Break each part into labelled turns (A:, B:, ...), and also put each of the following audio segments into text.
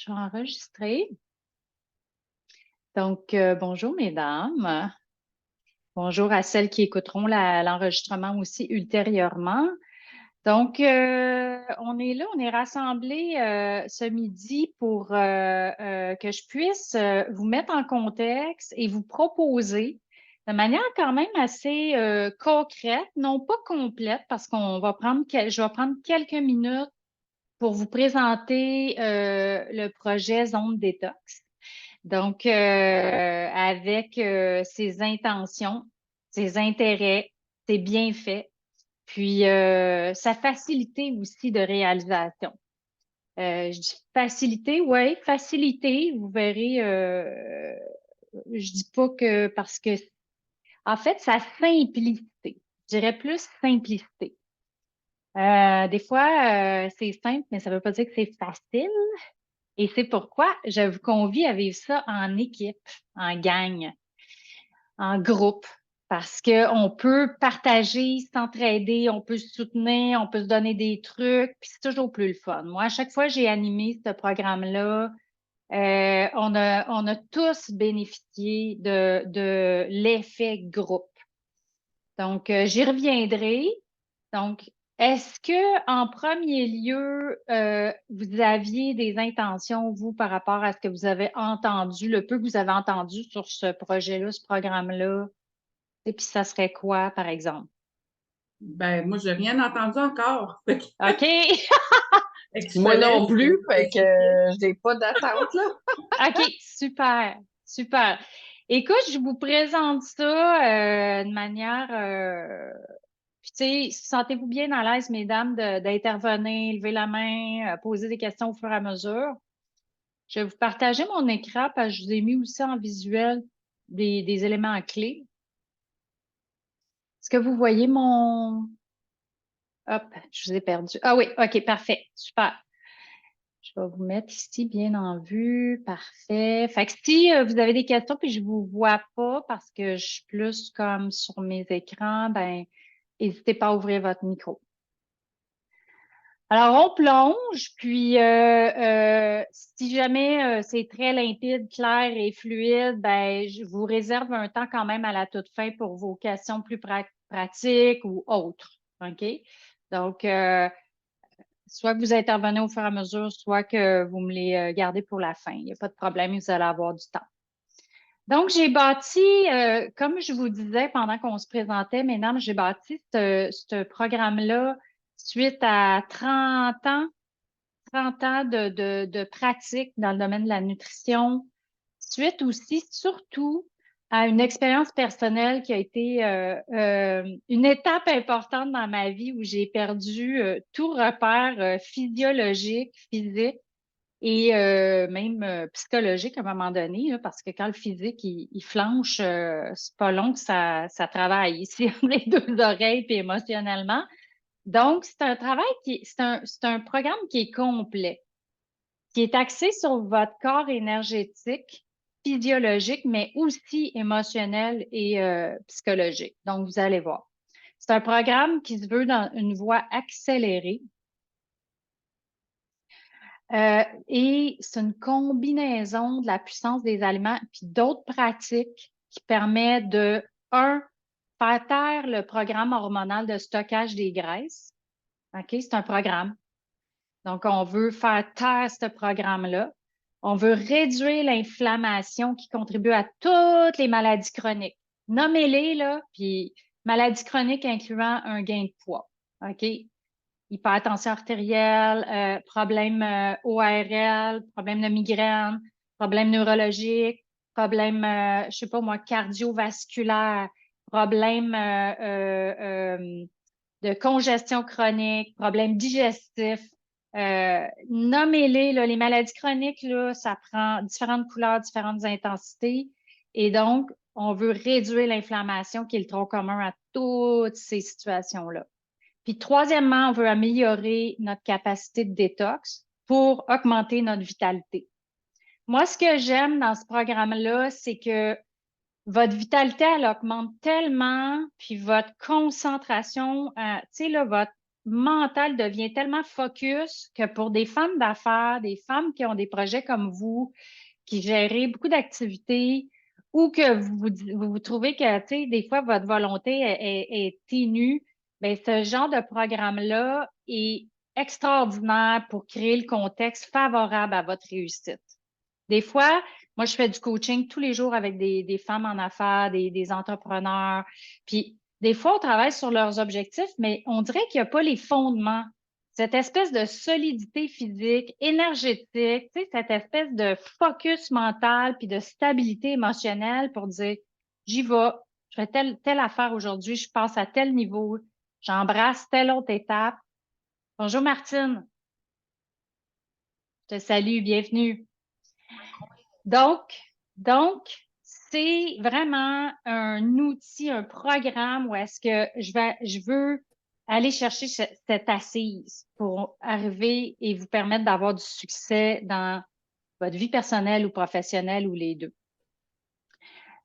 A: Je vais enregistrer. Donc, bonjour mesdames. Bonjour à celles qui écouteront l'enregistrement aussi ultérieurement. Donc, on est là, on est rassemblés ce midi pour que je puisse vous mettre en contexte et vous proposer de manière quand même assez concrète, non pas complète, parce je vais prendre quelques minutes pour vous présenter le projet Zone Détox. Donc, avec ses intentions, ses intérêts, ses bienfaits, puis sa facilité aussi de réalisation. Je dis facilité, oui, facilité, vous verrez, je dis pas que parce que, en fait, sa simplicité. Je dirais plus simplicité. Des fois, c'est simple, mais ça ne veut pas dire que c'est facile. Et c'est pourquoi je vous convie à vivre ça en équipe, en gang, en groupe, parce qu'on peut partager, s'entraider, on peut se soutenir, on peut se donner des trucs, puis c'est toujours plus le fun. Moi, à chaque fois que j'ai animé ce programme-là, on a tous bénéficié de l'effet groupe. Donc, j'y reviendrai. Donc, est-ce que en premier lieu, vous aviez des intentions, vous, par rapport à ce que vous avez entendu, le peu que vous avez entendu sur ce projet-là, ce programme-là? Et puis, ça serait quoi, par exemple?
B: Ben, moi, j'ai rien entendu encore.
A: OK.
B: Fait qu'il
C: Moi
B: fallait
C: non plus, fait que
B: spécifier.
C: j'ai pas d'attente là.
A: OK, super, super. Écoute, je vous présente ça de manière. Puis, tu sais, sentez-vous bien à l'aise, mesdames, d'intervenir, lever la main, poser des questions au fur et à mesure. Je vais vous partager mon écran parce que je vous ai mis aussi en visuel des éléments clés. Est-ce que vous voyez mon... Hop, je vous ai perdu. Ah oui, OK, parfait, super. Je vais vous mettre ici bien en vue. Parfait. Fait que si vous avez des questions puis je vous vois pas parce que je suis plus comme sur mes écrans, ben, n'hésitez pas à ouvrir votre micro. Alors, on plonge, puis si jamais c'est très limpide, clair et fluide, ben, je vous réserve un temps quand même à la toute fin pour vos questions plus pratiques ou autres. OK? Donc, soit que vous intervenez au fur et à mesure, soit que vous me les gardez pour la fin. Il n'y a pas de problème, vous allez avoir du temps. Donc, j'ai bâti, comme je vous disais pendant qu'on se présentait, mesdames, j'ai bâti ce programme-là suite à 30 ans de pratique dans le domaine de la nutrition, suite aussi, surtout, à une expérience personnelle qui a été une étape importante dans ma vie où j'ai perdu tout repère physiologique, physique et même psychologique à un moment donné, là, parce que quand le physique il flanche, c'est pas long que ça travaille ici entre les deux oreilles puis émotionnellement. Donc, c'est un travail c'est un programme qui est complet, qui est axé sur votre corps énergétique, physiologique, mais aussi émotionnel et psychologique. Donc, vous allez voir. C'est un programme qui se veut dans une voie accélérée. Et c'est une combinaison de la puissance des aliments puis d'autres pratiques qui permet de, un, faire taire le programme hormonal de stockage des graisses. OK? C'est un programme. Donc, on veut faire taire ce programme-là. On veut réduire l'inflammation qui contribue à toutes les maladies chroniques. Nommez-les, là, puis maladies chroniques incluant un gain de poids. OK? Hypertension artérielle, problème ORL, problème de migraine, problème neurologique, problème, je sais pas moi, cardiovasculaire, problème de congestion chronique, problème digestif. Nommez-les, là, les maladies chroniques, là, ça prend différentes couleurs, différentes intensités. Et donc, on veut réduire l'inflammation qui est le tronc commun à toutes ces situations-là. Puis, troisièmement, on veut améliorer notre capacité de détox pour augmenter notre vitalité. Moi, ce que j'aime dans ce programme-là, c'est que votre vitalité, elle augmente tellement, puis votre concentration, tu sais, là, mental devient tellement focus que pour des femmes d'affaires, des femmes qui ont des projets comme vous, qui gèrent beaucoup d'activités, ou que vous trouvez que, tu sais, des fois, votre volonté est ténue, bien, ce genre de programme-là est extraordinaire pour créer le contexte favorable à votre réussite. Des fois, moi, je fais du coaching tous les jours avec des femmes en affaires, des entrepreneurs. Puis, des fois, on travaille sur leurs objectifs, mais on dirait qu'il n'y a pas les fondements. Cette espèce de solidité physique, énergétique, tu sais, cette espèce de focus mental puis de stabilité émotionnelle pour dire, j'y vais, je fais telle affaire aujourd'hui, je passe à tel niveau, j'embrasse telle autre étape. Bonjour Martine, je te salue, bienvenue. Donc, c'est vraiment un outil, un programme où est-ce que je veux aller chercher cette assise pour arriver et vous permettre d'avoir du succès dans votre vie personnelle ou professionnelle ou les deux.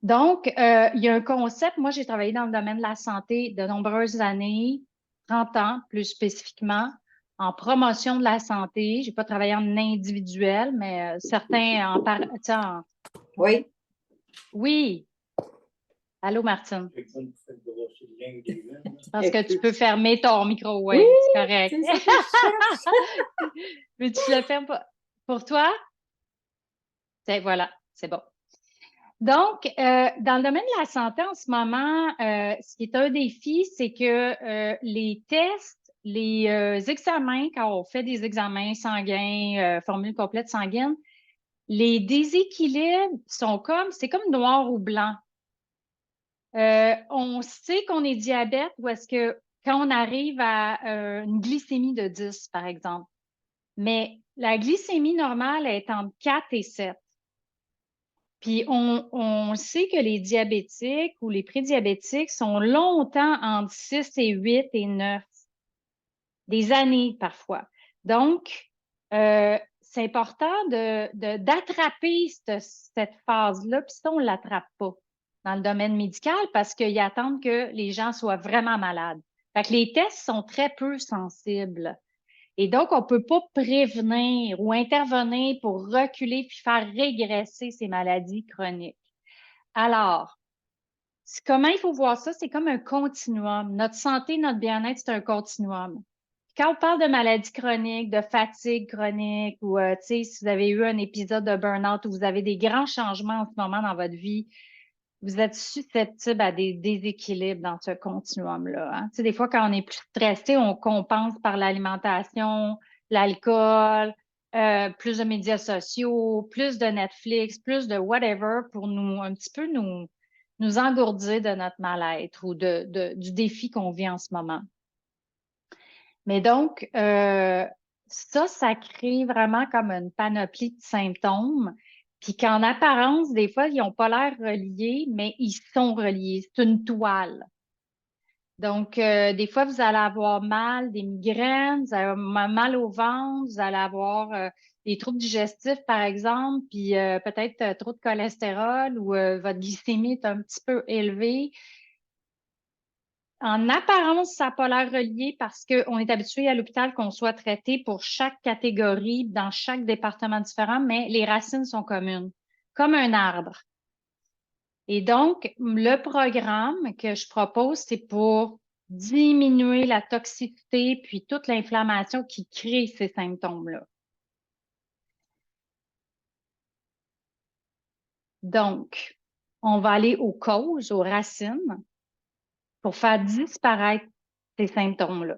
A: Donc, il y a un concept, moi j'ai travaillé dans le domaine de la santé de nombreuses années, 30 ans plus spécifiquement, en promotion de la santé. J'ai pas travaillé en individuel, mais certains en
C: Oui.
A: oui. Allô, Martine. Parce que tu peux fermer ton micro, oui, c'est correct.
C: C'est ça que je cherche.
A: Mais tu le fermes pas. Pour toi? Voilà, c'est bon. Donc, dans le domaine de la santé en ce moment, ce qui est un défi, c'est que les tests, les examens, quand on fait des examens sanguins, formule complète sanguine, les déséquilibres c'est comme noir ou blanc. On sait qu'on est diabète ou est-ce que quand on arrive à une glycémie de 10, par exemple, mais la glycémie normale est entre 4 et 7. Puis on sait que les diabétiques ou les prédiabétiques sont longtemps entre 6 et 8 et 9, des années parfois. Donc, c'est important d'attraper cette phase-là, puis ça, on ne l'attrape pas dans le domaine médical parce qu'ils attendent que les gens soient vraiment malades. Fait que les tests sont très peu sensibles. Et donc, on ne peut pas prévenir ou intervenir pour reculer puis faire régresser ces maladies chroniques. Alors, comment il faut voir ça? C'est comme un continuum. Notre santé, notre bien-être, c'est un continuum. Quand on parle de maladies chroniques, de fatigue chronique ou, si vous avez eu un épisode de burn-out ou vous avez des grands changements en ce moment dans votre vie, vous êtes susceptible à des déséquilibres dans ce continuum-là. Hein? Des fois, quand on est plus stressé, on compense par l'alimentation, l'alcool, plus de médias sociaux, plus de Netflix, plus de whatever pour un petit peu nous engourdir de notre mal-être ou du défi qu'on vit en ce moment. Mais donc, ça crée vraiment comme une panoplie de symptômes, puis qu'en apparence, des fois, ils n'ont pas l'air reliés, mais ils sont reliés. C'est une toile. Donc, des fois, vous allez avoir mal, des migraines, vous allez avoir mal au ventre, vous allez avoir des troubles digestifs, par exemple, puis peut-être trop de cholestérol ou votre glycémie est un petit peu élevée. En apparence, ça n'a pas l'air relié parce qu'on est habitué à l'hôpital qu'on soit traité pour chaque catégorie dans chaque département différent, mais les racines sont communes, comme un arbre. Et donc, le programme que je propose, c'est pour diminuer la toxicité puis toute l'inflammation qui crée ces symptômes-là. Donc, on va aller aux causes, aux racines, pour faire disparaître ces symptômes-là.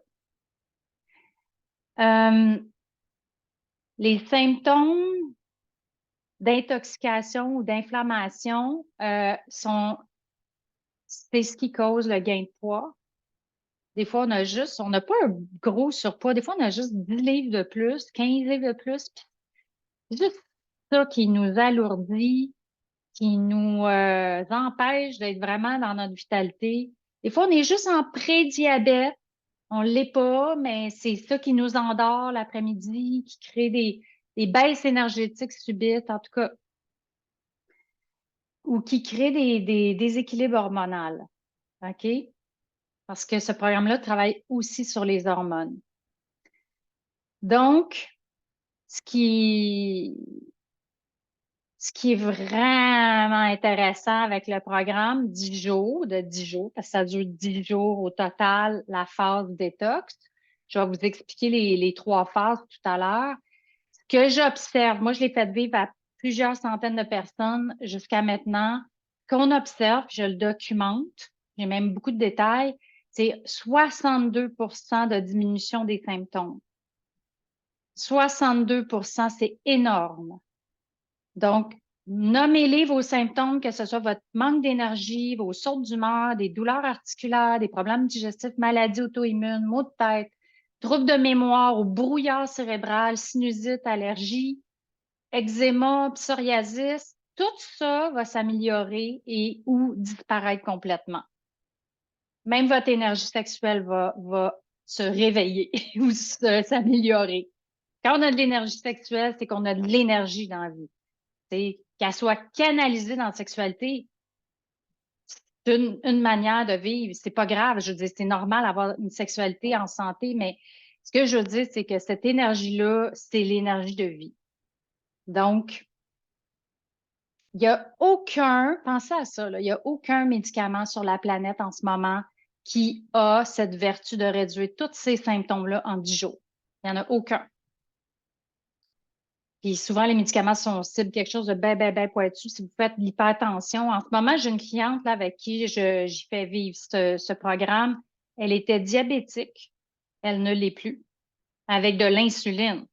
A: Les symptômes d'intoxication ou d'inflammation c'est ce qui cause le gain de poids. Des fois, on n'a pas un gros surpoids. Des fois, on a juste 10 livres de plus, 15 livres de plus. C'est juste ça qui nous alourdit, qui nous empêche d'être vraiment dans notre vitalité. Des fois, on est juste en pré-diabète. On ne l'est pas, mais c'est ça qui nous endort l'après-midi, qui crée des baisses énergétiques subites, en tout cas, ou qui crée des déséquilibres hormonaux. OK? parce que ce programme-là travaille aussi sur les hormones. Donc, ce qui est vraiment intéressant avec le programme, 10 jours, parce que ça dure 10 jours au total, la phase détox. Je vais vous expliquer les 3 phases tout à l'heure. Ce que j'observe, moi, je l'ai fait vivre à plusieurs centaines de personnes jusqu'à maintenant, qu'on observe, je le documente, j'ai même beaucoup de détails, c'est 62 de diminution des symptômes. 62 c'est énorme. Donc, nommez-les vos symptômes, que ce soit votre manque d'énergie, vos sautes d'humeur, des douleurs articulaires, des problèmes digestifs, maladies auto-immunes, maux de tête, troubles de mémoire ou brouillard cérébral, sinusite, allergie, eczéma, psoriasis. Tout ça va s'améliorer et ou disparaître complètement. Même votre énergie sexuelle va se réveiller ou s'améliorer. Quand on a de l'énergie sexuelle, c'est qu'on a de l'énergie dans la vie. Qu'elle soit canalisée dans la sexualité, c'est une manière de vivre. C'est pas grave. Je veux dire, c'est normal d'avoir une sexualité en santé, mais ce que je veux dire, c'est que cette énergie-là, c'est l'énergie de vie. Donc, il n'y a aucun, pensez à ça, il n'y a aucun médicament sur la planète en ce moment qui a cette vertu de réduire tous ces symptômes-là en 10 jours. Il n'y en a aucun. Puis souvent, les médicaments sont cibles quelque chose de bien pointu. Si vous faites de l'hypertension, en ce moment, j'ai une cliente là, avec qui j'y fais vivre ce programme. Elle était diabétique. Elle ne l'est plus. Avec de l'insuline.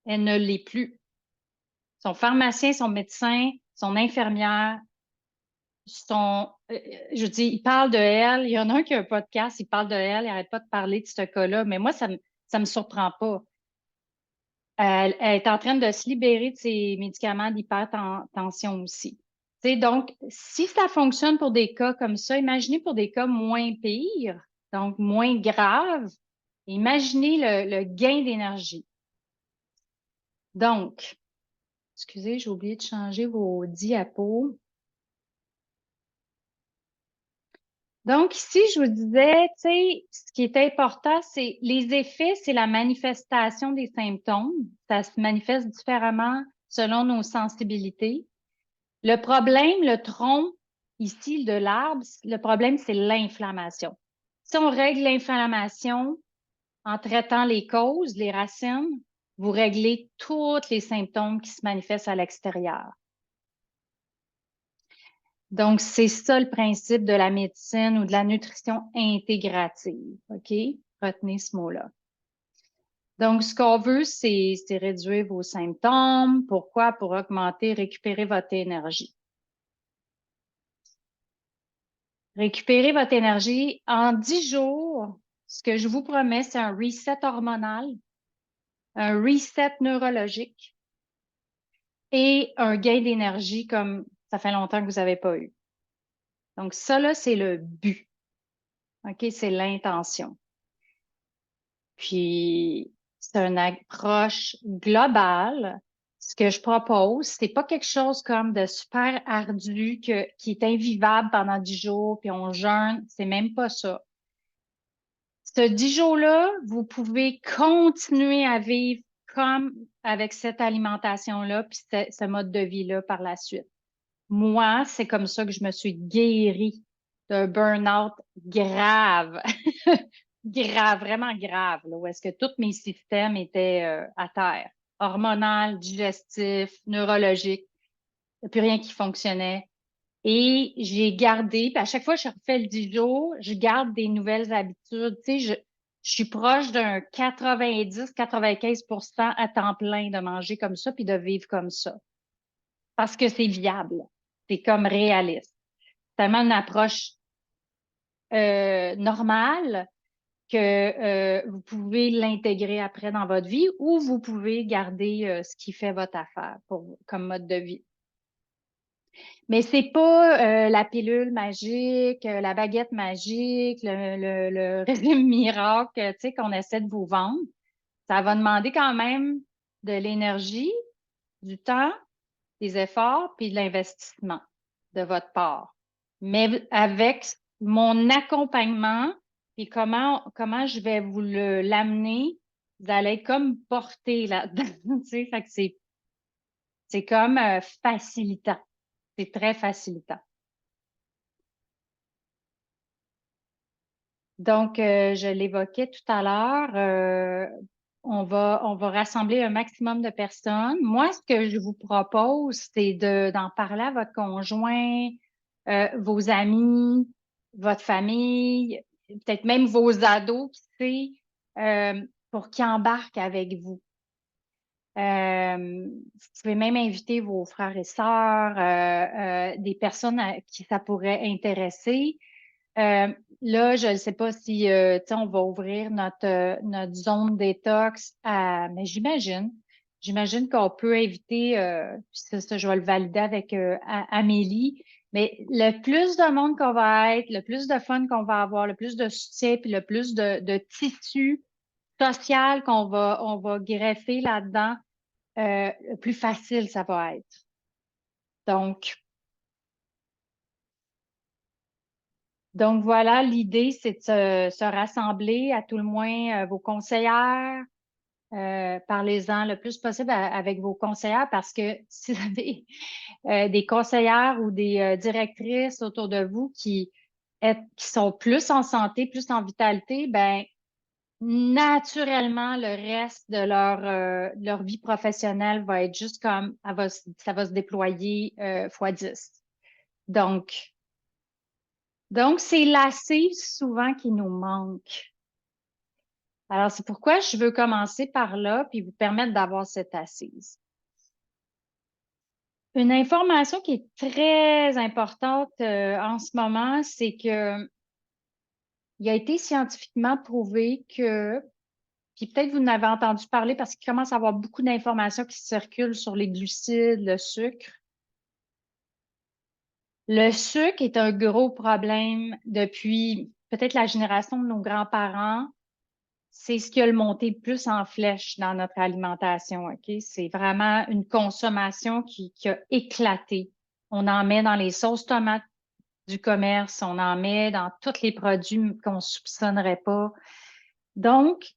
A: Elle ne l'est plus. Son pharmacien, son médecin, son infirmière, je dis, il parle de elle. Il y en a un qui a un podcast, il parle de elle, il n'arrête pas de parler de ce cas-là. Mais moi, ça me surprend pas. Elle est en train de se libérer de ses médicaments d'hypertension aussi. Donc, si ça fonctionne pour des cas comme ça, imaginez pour des cas moins pires, donc moins graves, imaginez le gain d'énergie. Donc, excusez, j'ai oublié de changer vos diapos. Donc, ici, je vous disais, tu sais, ce qui est important, c'est les effets, c'est la manifestation des symptômes. Ça se manifeste différemment selon nos sensibilités. Le problème, le tronc ici de l'arbre, le problème, c'est l'inflammation. Si on règle l'inflammation en traitant les causes, les racines, vous réglez tous les symptômes qui se manifestent à l'extérieur. Donc, c'est ça le principe de la médecine ou de la nutrition intégrative. OK? Retenez ce mot-là. Donc, ce qu'on veut, c'est réduire vos symptômes. Pourquoi? Pour augmenter, récupérer votre énergie. Récupérer votre énergie en 10 jours. Ce que je vous promets, c'est un reset hormonal, un reset neurologique et un gain d'énergie comme ça fait longtemps que vous n'avez pas eu. Donc, ça, là, c'est le but. OK? C'est l'intention. Puis, c'est une approche globale. Ce que je propose, c'est pas quelque chose comme de super ardu qui est invivable pendant 10 jours, puis on jeûne. C'est même pas ça. Ce 10 jours-là, vous pouvez continuer à vivre comme avec cette alimentation-là, puis ce mode de vie-là par la suite. Moi, c'est comme ça que je me suis guérie d'un burn-out grave, grave, vraiment grave, là, où est-ce que tous mes systèmes étaient à terre, hormonal, digestif, neurologique, il n'y a plus rien qui fonctionnait. Et j'ai gardé, puis à chaque fois que je refais le 10 jours, je garde des nouvelles habitudes. Tu sais, je suis proche d'un 90-95% à temps plein de manger comme ça puis de vivre comme ça. Parce que c'est viable. C'est comme réaliste. C'est tellement une approche normale que vous pouvez l'intégrer après dans votre vie ou vous pouvez garder ce qui fait votre affaire comme mode de vie. Mais c'est pas la pilule magique, la baguette magique, le régime miracle, tu sais, qu'on essaie de vous vendre. Ça va demander quand même de l'énergie, du temps, des efforts, puis de l'investissement de votre part. Mais avec mon accompagnement, puis comment je vais vous l'amener, vous allez être comme porté là-dedans, tu sais, fait que c'est comme facilitant. C'est très facilitant. Donc, je l'évoquais tout à l'heure, on va rassembler un maximum de personnes. Moi, ce que je vous propose, c'est d'en parler à votre conjoint, vos amis, votre famille, peut-être même vos ados, qui sait, pour qu'ils embarquent avec vous. Vous pouvez même inviter vos frères et sœurs, des personnes à qui ça pourrait intéresser. Là, je ne sais pas si on va ouvrir notre zone détox mais j'imagine qu'on peut inviter, puis ça, je vais le valider avec Amélie, mais le plus de monde qu'on va être, le plus de fun qu'on va avoir, le plus de soutien, puis le plus de tissu social on va greffer là-dedans, le plus facile ça va être. Donc voilà, l'idée, c'est de se rassembler, à tout le moins vos conseillères. Parlez-en le plus possible avec vos conseillères parce que si vous avez des conseillères ou des directrices autour de vous qui sont plus en santé, plus en vitalité, ben naturellement, le reste de leur vie professionnelle va être juste comme, ça va se déployer fois 10. Donc, c'est l'assise souvent qui nous manque. Alors, c'est pourquoi je veux commencer par là, puis vous permettre d'avoir cette assise. Une information qui est très importante en ce moment, c'est que il a été scientifiquement prouvé que, puis peut-être vous en avez entendu parler parce qu'il commence à y avoir beaucoup d'informations qui circulent sur les glucides, le sucre. Le sucre est un gros problème depuis peut-être la génération de nos grands-parents. C'est ce qui a le monté le plus en flèche dans notre alimentation, OK? C'est vraiment une consommation qui a éclaté. On en met dans les sauces tomates du commerce, on en met dans tous les produits qu'on ne soupçonnerait pas. Donc,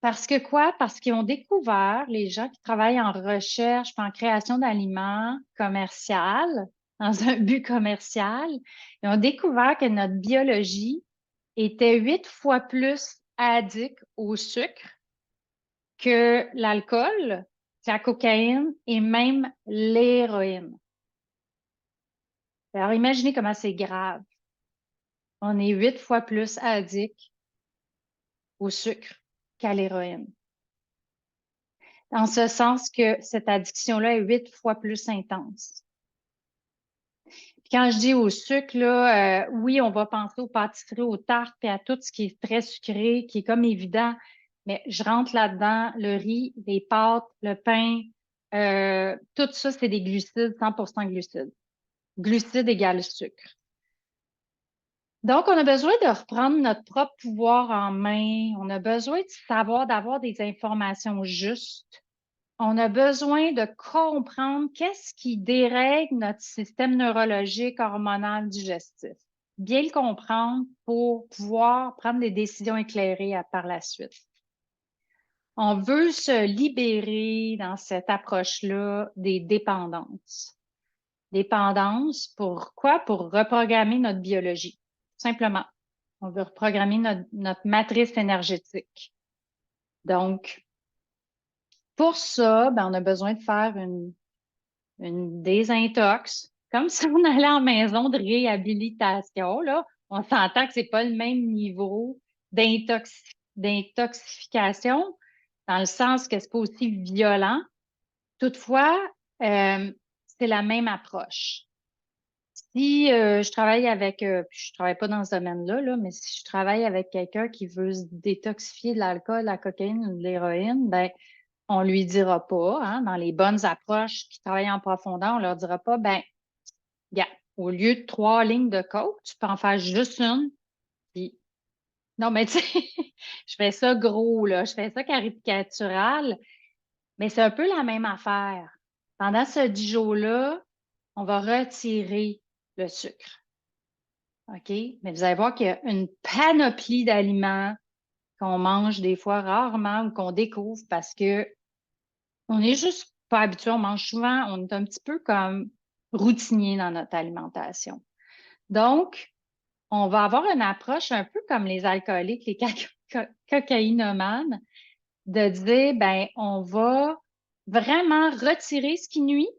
A: parce que quoi? Parce qu'ils ont découvert, les gens qui travaillent en recherche et en création d'aliments commercial, dans un but commercial, ils ont découvert que notre biologie était 8 fois plus addict au sucre que l'alcool, la cocaïne et même l'héroïne. Alors, imaginez comment c'est grave. On est 8 fois plus addict au sucre qu'à l'héroïne. En ce sens que cette addiction-là est 8 fois plus intense. Puis quand je dis au sucre, là, oui, on va penser aux pâtisseries, aux tartes, puis à tout ce qui est très sucré, qui est comme évident, mais je rentre là-dedans, le riz, les pâtes, le pain, tout ça, c'est des glucides, 100% glucides. Glucides égale sucre. Donc, on a besoin de reprendre notre propre pouvoir en main. On a besoin de savoir, d'avoir des informations justes. On a besoin de comprendre qu'est-ce qui dérègle notre système neurologique, hormonal, digestif. Bien le comprendre pour pouvoir prendre des décisions éclairées par la suite. On veut se libérer dans cette approche-là des dépendances. Dépendances, pourquoi? Pour reprogrammer notre biologie. Simplement. On veut reprogrammer notre matrice énergétique. Donc, pour ça, ben, on a besoin de faire une désintox, comme si on allait en maison de réhabilitation. Là. On s'entend que c'est pas le même niveau d'intoxification, dans le sens que c'est pas aussi violent. Toutefois, c'est la même approche. Si je travaille avec, puis je travaille pas dans ce domaine-là, là, mais si je travaille avec quelqu'un qui veut se détoxifier de l'alcool, de la cocaïne ou de l'héroïne, ben on lui dira pas, hein, dans les bonnes approches qui travaillent en profondeur, on leur dira pas, ben, yeah, au lieu de 3 lignes de coke, tu peux en faire juste une. Puis, non, mais tu sais, je fais ça gros, là, je fais ça caricatural, mais c'est un peu la même affaire. Pendant ce 10 jours-là, on va retirer le sucre. OK? Mais vous allez voir qu'il y a une panoplie d'aliments qu'on mange des fois rarement ou qu'on découvre parce que on n'est juste pas habitué, on mange souvent, on est un petit peu comme routinier dans notre alimentation. Donc, on va avoir une approche un peu comme les alcooliques, les cocaïnomanes, de dire, ben, on va vraiment retirer ce qui nuit,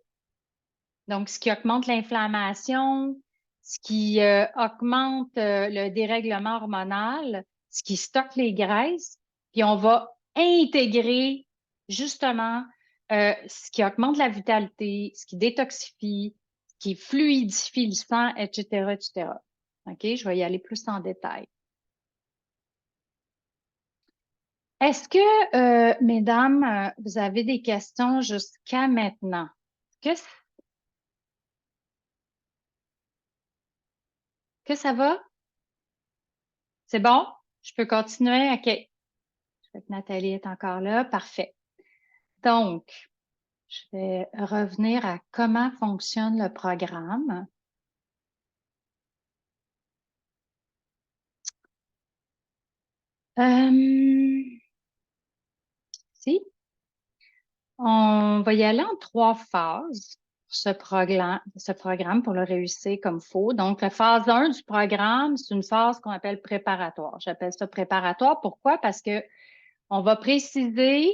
A: donc ce qui augmente l'inflammation, ce qui augmente le dérèglement hormonal, ce qui stocke les graisses, puis on va intégrer justement ce qui augmente la vitalité, ce qui détoxifie, ce qui fluidifie le sang, etc., etc. OK, je vais y aller plus en détail. Est-ce que, mesdames, vous avez des questions jusqu'à maintenant? Que ça va? C'est bon? Je peux continuer? OK. Je vois que Nathalie est encore là. Parfait. Donc, je vais revenir à comment fonctionne le programme. Si, on va y aller en 3 phases pour ce programme pour le réussir comme il faut. Donc, la phase 1 du programme, c'est une phase qu'on appelle préparatoire. J'appelle ça préparatoire. Pourquoi? Parce que on va préciser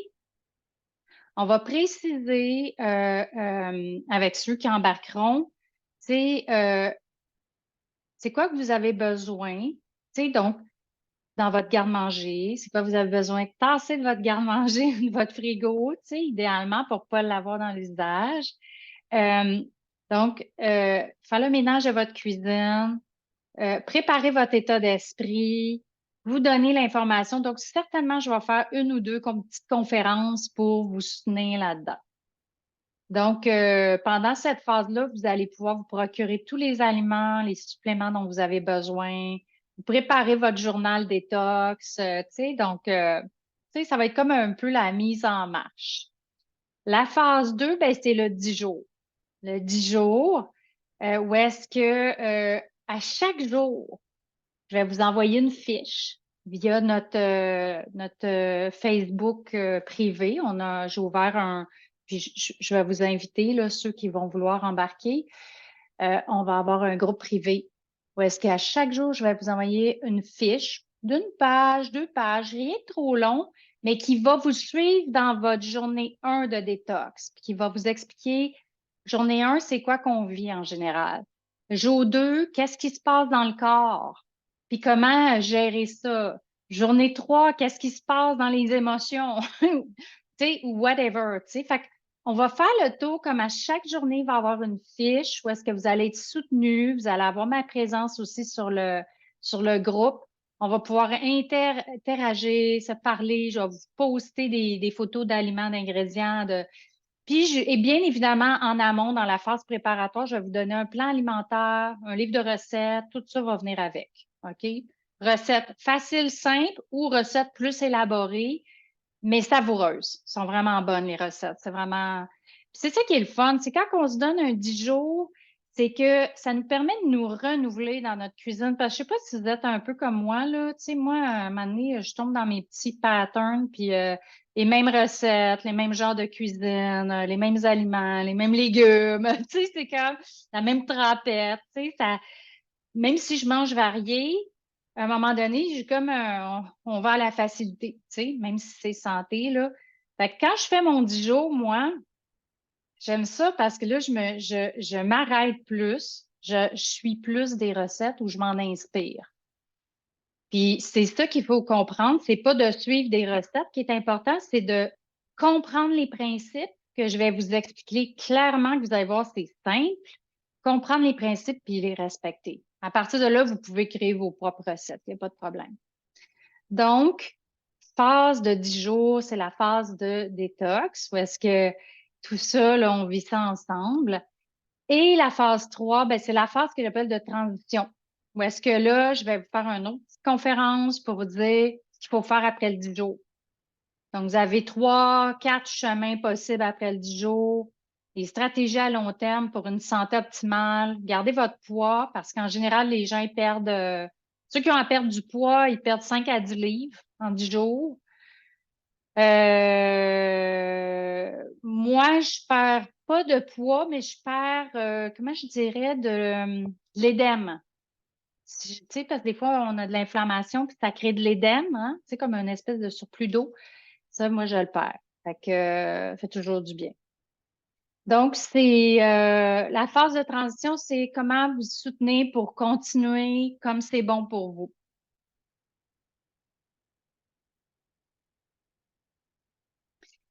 A: avec ceux qui embarqueront, c'est quoi que vous avez besoin. Donc, dans votre garde-manger, c'est quoi vous avez besoin de tasser de votre garde-manger ou de votre frigo, idéalement pour ne pas l'avoir dans le visage. Donc, faire le ménage de votre cuisine, préparer votre état d'esprit, vous donner l'information. Donc, certainement, je vais faire 1 ou 2 petites conférences pour vous soutenir là-dedans. Donc, pendant cette phase-là, vous allez pouvoir vous procurer tous les aliments, les suppléments dont vous avez besoin, vous préparer votre journal détox, donc, ça va être comme un peu la mise en marche. La phase 2, ben, c'est le 10 jours. Le 10 jours, où est-ce que à chaque jour, je vais vous envoyer une fiche via notre Facebook privé. J'ai ouvert puis je vais vous inviter, là, ceux qui vont vouloir embarquer. On va avoir un groupe privé où est-ce qu'à chaque jour, je vais vous envoyer une fiche d'une page, 2 pages, rien de trop long, mais qui va vous suivre dans votre journée 1 de détox, puis qui va vous expliquer, journée 1, c'est quoi qu'on vit en général. Jour 2, qu'est-ce qui se passe dans le corps? Puis comment gérer ça? Journée 3, qu'est-ce qui se passe dans les émotions? Ou whatever, Fait on va faire le tour comme à chaque journée, il va y avoir une fiche où est-ce que vous allez être soutenu. Vous allez avoir ma présence aussi sur le groupe. On va pouvoir interagir, se parler. Je vais vous poster des photos d'aliments, d'ingrédients. Puis, et bien évidemment, en amont, dans la phase préparatoire, je vais vous donner un plan alimentaire, un livre de recettes. Tout ça va venir avec. OK? Recettes faciles, simples ou recettes plus élaborées mais savoureuses. Elles sont vraiment bonnes, les recettes. C'est vraiment. C'est ça qui est le fun. C'est quand on se donne un 10 jours, c'est que ça nous permet de nous renouveler dans notre cuisine. Parce que je sais pas si vous êtes un peu comme moi, là. Moi, à un moment donné, je tombe dans mes petits patterns, puis les mêmes recettes, les mêmes genres de cuisine, les mêmes aliments, les mêmes légumes. C'est comme la même trempette. Même si je mange varié, à un moment donné, j'ai comme on va à la facilité, même si c'est santé, là. Fait que quand je fais mon 10 jours, moi, j'aime ça parce que là, je m'arrête plus, je suis plus des recettes où je m'en inspire. Puis c'est ça qu'il faut comprendre, c'est pas de suivre des recettes qui est important, c'est de comprendre les principes que je vais vous expliquer clairement, que vous allez voir, c'est simple, comprendre les principes puis les respecter. À partir de là, vous pouvez créer vos propres recettes, il n'y a pas de problème. Donc, phase de 10 jours, c'est la phase de détox, où est-ce que tout ça, là, on vit ça ensemble. Et la phase 3, ben, c'est la phase que j'appelle de transition, où est-ce que là, je vais vous faire une autre petite conférence pour vous dire ce qu'il faut faire après le 10 jours. Donc, vous avez 3, 4 chemins possibles après le 10 jours. des stratégies à long terme pour une santé optimale. Gardez votre poids parce qu'en général, les gens ils perdent, ceux qui ont à perdre du poids, ils perdent 5 à 10 livres en 10 jours. Moi, je perds pas de poids, mais je perds, comment je dirais, de l'édème. Tu sais, parce que des fois, on a de l'inflammation, puis ça crée de l'édème, hein? C'est comme une espèce de surplus d'eau. Ça, moi, je le perds. Fait que, ça fait toujours du bien. Donc, c'est la phase de transition, c'est comment vous soutenez pour continuer comme c'est bon pour vous.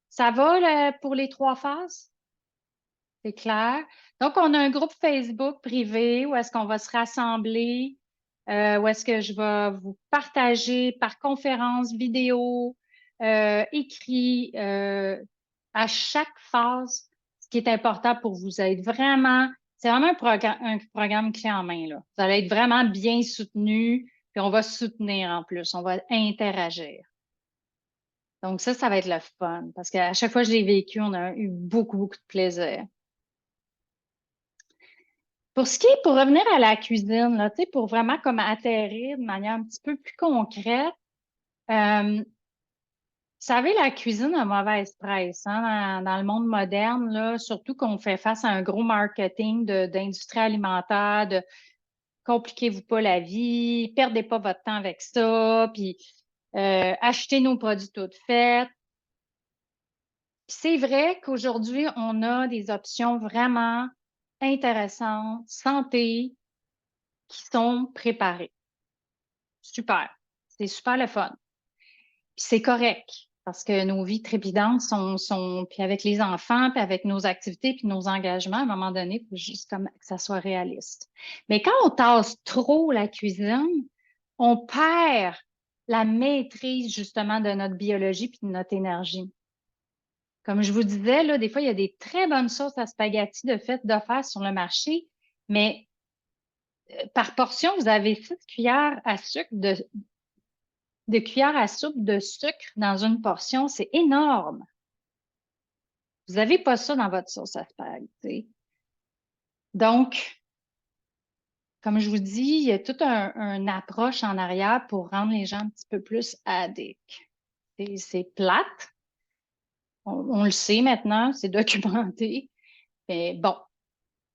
A: Ça va pour les 3 phases? C'est clair. Donc, on a un groupe Facebook privé où est-ce qu'on va se rassembler, où est-ce que je vais vous partager par conférence, vidéo, écrit, à chaque phase, ce qui est important pour vous être vraiment, c'est vraiment un programme clé en main, là. Vous allez être vraiment bien soutenu, puis on va se soutenir en plus, on va interagir. Donc ça va être le fun, parce qu'à chaque fois que je l'ai vécu, on a eu beaucoup, beaucoup de plaisir. Pour revenir à la cuisine, là, pour vraiment comme atterrir de manière un petit peu plus concrète, vous savez, la cuisine a mauvaise presse, hein, dans le monde moderne, là, surtout qu'on fait face à un gros marketing d'industrie alimentaire, de compliquez-vous pas la vie, perdez pas votre temps avec ça, puis achetez nos produits tout faits. C'est vrai qu'aujourd'hui, on a des options vraiment intéressantes, santé, qui sont préparées. Super. C'est super le fun. Puis c'est correct parce que nos vies trépidantes puis avec les enfants, puis avec nos activités, puis nos engagements, à un moment donné, il faut juste comme que ça soit réaliste. Mais quand on tasse trop la cuisine, on perd la maîtrise justement de notre biologie puis de notre énergie. Comme je vous disais, là, des fois, il y a des très bonnes sauces à spaghetti d'offertes sur le marché, mais par portion, vous avez 6 cuillères à sucre de cuillères à soupe de sucre dans une portion, c'est énorme. Vous n'avez pas ça dans votre sauce à spaghetti. Donc, comme je vous dis, il y a toute une approche en arrière pour rendre les gens un petit peu plus addicts. C'est plate. On le sait maintenant, c'est documenté. Mais bon,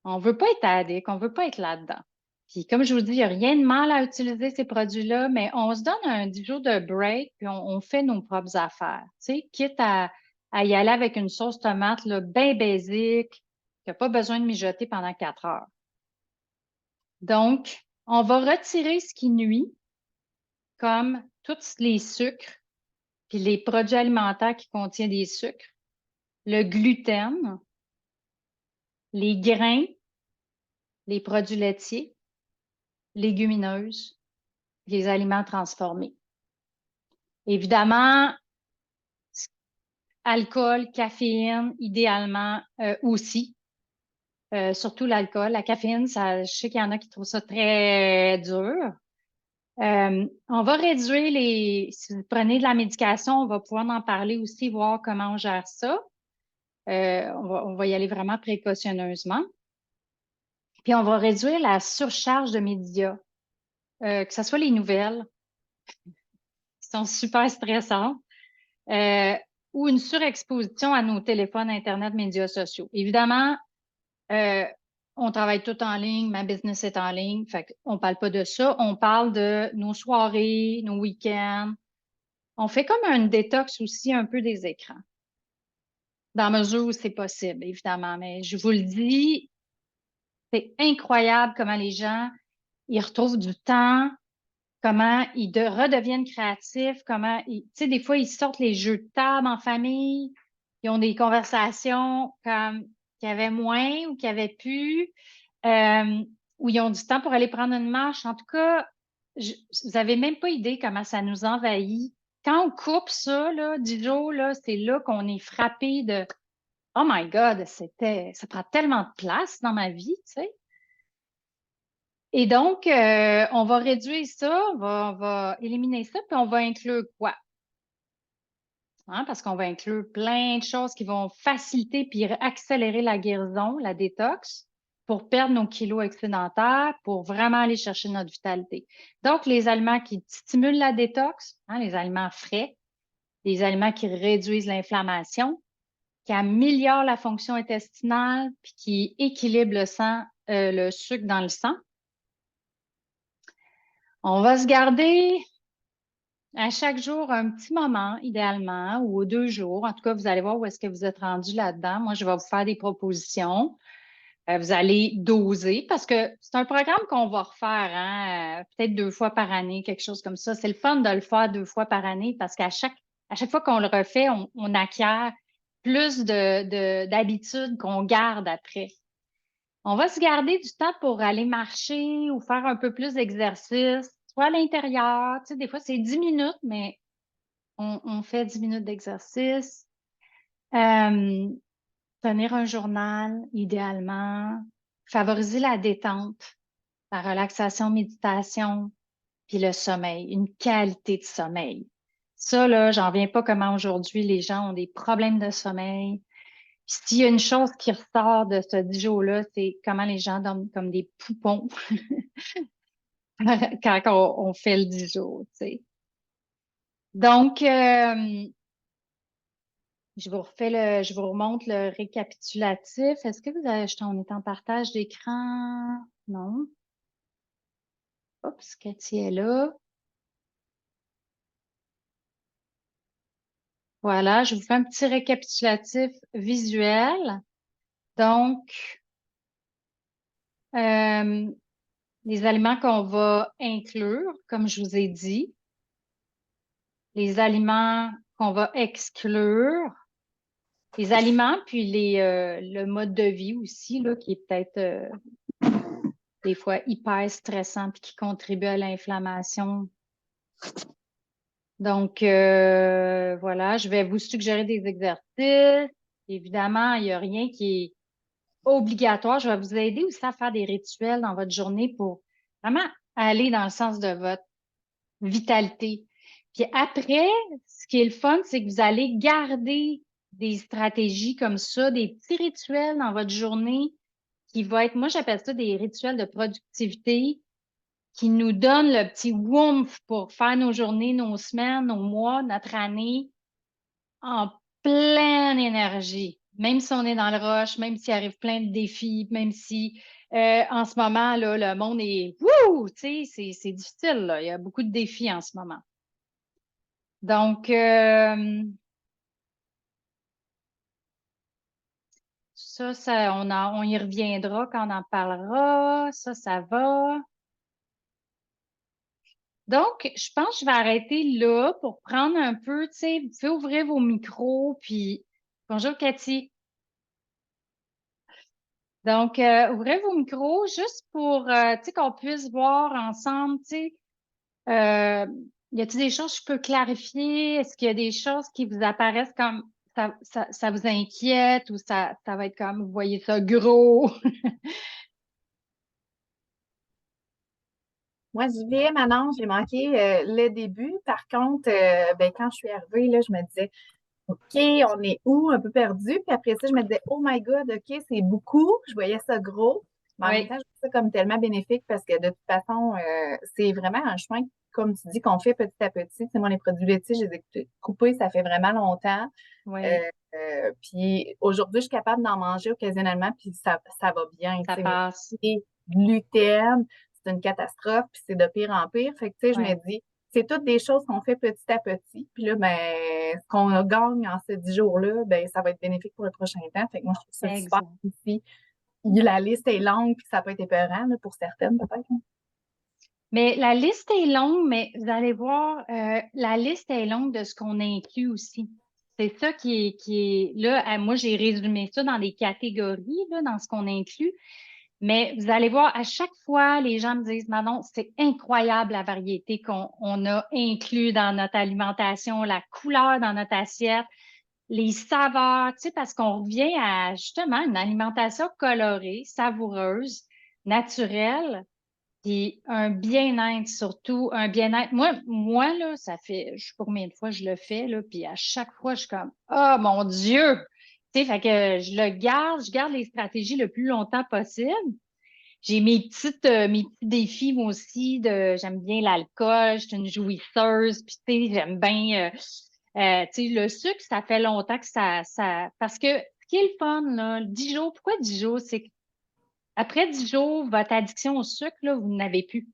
A: on ne veut pas être addict, on ne veut pas être là-dedans. Puis comme je vous dis, il n'y a rien de mal à utiliser ces produits-là, mais on se donne un 10 jours de break, puis on fait nos propres affaires. Tu sais, quitte à y aller avec une sauce tomate là, bien basique, qui n'a pas besoin de mijoter pendant 4 heures. Donc, on va retirer ce qui nuit, comme tous les sucres, puis les produits alimentaires qui contiennent des sucres, le gluten, les grains, les produits laitiers, légumineuses, les aliments transformés. Évidemment, alcool, caféine, idéalement aussi. Surtout l'alcool. La caféine, je sais qu'il y en a qui trouvent ça très dur. On va réduire si vous prenez de la médication, on va pouvoir en parler aussi, voir comment on gère ça. On va y aller vraiment précautionneusement. Puis on va réduire la surcharge de médias, que ce soit les nouvelles, qui sont super stressantes, ou une surexposition à nos téléphones, Internet, médias sociaux. Évidemment, on travaille tout en ligne, ma business est en ligne, fait qu'on parle pas de ça. On parle de nos soirées, nos week-ends. On fait comme un détox aussi un peu des écrans, dans la mesure où c'est possible, évidemment. Mais je vous le dis, c'est incroyable comment les gens, ils retrouvent du temps, comment ils redeviennent créatifs, tu sais, des fois, ils sortent les jeux de table en famille, ils ont des conversations comme qu'il y avait moins ou qu'il y avait plus, où ils ont du temps pour aller prendre une marche. En tout cas, vous n'avez même pas idée comment ça nous envahit. Quand on coupe ça, là, 10 jours, là, c'est là qu'on est frappé de Oh my God, ça prend tellement de place dans ma vie, tu sais. Et donc, on va réduire ça, on va éliminer ça, puis on va inclure quoi? hein, parce qu'on va inclure plein de choses qui vont faciliter puis accélérer la guérison, la détox, pour perdre nos kilos excédentaires, pour vraiment aller chercher notre vitalité. Donc, les aliments qui stimulent la détox, hein, les aliments frais, les aliments qui réduisent l'inflammation, qui améliorent la fonction intestinale, puis qui équilibrent le sang, le sucre dans le sang. On va se garder à chaque jour un petit moment, idéalement, ou 2 jours. En tout cas, vous allez voir où est-ce que vous êtes rendu là-dedans. Moi, je vais vous faire des propositions. Vous allez doser parce que c'est un programme qu'on va refaire, hein, peut-être 2 fois par année, quelque chose comme ça. C'est le fun de le faire 2 fois par année parce qu'à chaque fois qu'on le refait, on acquiert plus d'habitudes qu'on garde après. On va se garder du temps pour aller marcher ou faire un peu plus d'exercice, soit à l'intérieur. Tu sais, des fois, c'est 10 minutes, mais on fait 10 minutes d'exercice. Tenir un journal, idéalement. Favoriser la détente, la relaxation, méditation, puis le sommeil, une qualité de sommeil. Ça, là, j'en viens pas comment aujourd'hui les gens ont des problèmes de sommeil. Puis s'il y a une chose qui ressort de ce 10 jours-là, c'est comment les gens dorment comme des poupons quand on fait le 10 jours, tu sais. Donc, je vous remonte le récapitulatif. Est-ce que vous avez, on est en partage d'écran? Non. Oups, Cathy est là. Voilà, je vous fais un petit récapitulatif visuel. Donc, euh, les aliments qu'on va inclure, comme je vous ai dit, les aliments qu'on va exclure, les aliments, puis le mode de vie aussi, là, qui est peut-être des fois hyper stressant puis qui contribue à l'inflammation. Donc, voilà, je vais vous suggérer des exercices. Évidemment, il n'y a rien qui est obligatoire. Je vais vous aider aussi à faire des rituels dans votre journée pour vraiment aller dans le sens de votre vitalité. Puis après, ce qui est le fun, c'est que vous allez garder des stratégies comme ça, des petits rituels dans votre journée qui vont être, moi j'appelle ça des rituels de productivité qui nous donnent le petit woomph pour faire nos journées, nos semaines, nos mois, notre année en pleine énergie. Même si on est dans le rush, même s'il arrive plein de défis, même si en ce moment, là, le monde est wouh, tu sais, c'est difficile, là. Il y a beaucoup de défis en ce moment. Donc, ça, on y reviendra quand on en parlera. Ça va. Donc, je pense que je vais arrêter là pour prendre un peu, tu sais, vous pouvez ouvrir vos micros, puis bonjour Cathy. Donc, ouvrez vos micros juste pour, tu sais, qu'on puisse voir ensemble, tu sais, y a-t-il des choses que je peux clarifier? Est-ce qu'il y a des choses qui vous apparaissent comme ça vous inquiète ou ça va être comme, vous voyez ça gros?
C: Moi, j'y vais, Manon, j'ai manqué le début. Par contre, ben, quand je suis arrivée, là, je me disais, OK, on est où? Un peu perdu. Puis après ça, je me disais, oh my God, OK, c'est beaucoup. Je voyais ça gros. Mais en même
A: Oui,
C: temps, je vois ça comme tellement bénéfique parce que de toute façon, c'est vraiment un chemin, comme tu dis, qu'on fait petit à petit. C'est moi, les produits laitiers, je les ai coupés, ça fait vraiment longtemps. Euh,
A: oui,
C: puis aujourd'hui, je suis capable d'en manger occasionnellement, puis ça va bien. Tu
A: ça
C: sais, mais
A: passe.
C: les gluten, c'est une catastrophe, puis c'est de pire en pire. Fait que, tu sais, je me
A: Oui,
C: dis, c'est toutes des choses qu'on fait petit à petit. Puis là, ben, ce qu'on gagne en ces 10 jours-là, ben, ça va être bénéfique pour le prochain temps. Fait que moi, je trouve ça super
A: exact.
C: ici. La liste est longue, puis ça peut être épeurant, là, pour certaines, peut-être, hein.
A: Mais la liste est longue, mais vous allez voir, la liste est longue de ce qu'on inclut aussi. C'est ça qui est là. Moi, j'ai résumé ça dans des catégories, là, dans ce qu'on inclut. Mais vous allez voir, à chaque fois, les gens me disent, Manon, c'est incroyable la variété qu'on a inclus dans notre alimentation, la couleur dans notre assiette, les saveurs, tu sais, parce qu'on revient à justement une alimentation colorée, savoureuse, naturelle, Puis un bien-être, surtout un bien-être. Moi, là, ça fait, je sais pas combien de fois je le fais, là, puis à chaque fois, je suis comme, oh mon Dieu! Tu sais, fait que je garde les stratégies le plus longtemps possible. J'ai mes petits défis, moi aussi, j'aime bien l'alcool, je suis une jouisseuse, puis tu sais, j'aime bien, tu sais, le sucre, ça fait longtemps que parce que ce qui est le fun, là, 10 jours, pourquoi 10 jours? C'est qu'après 10 jours, votre addiction au sucre, là, vous n'avez plus.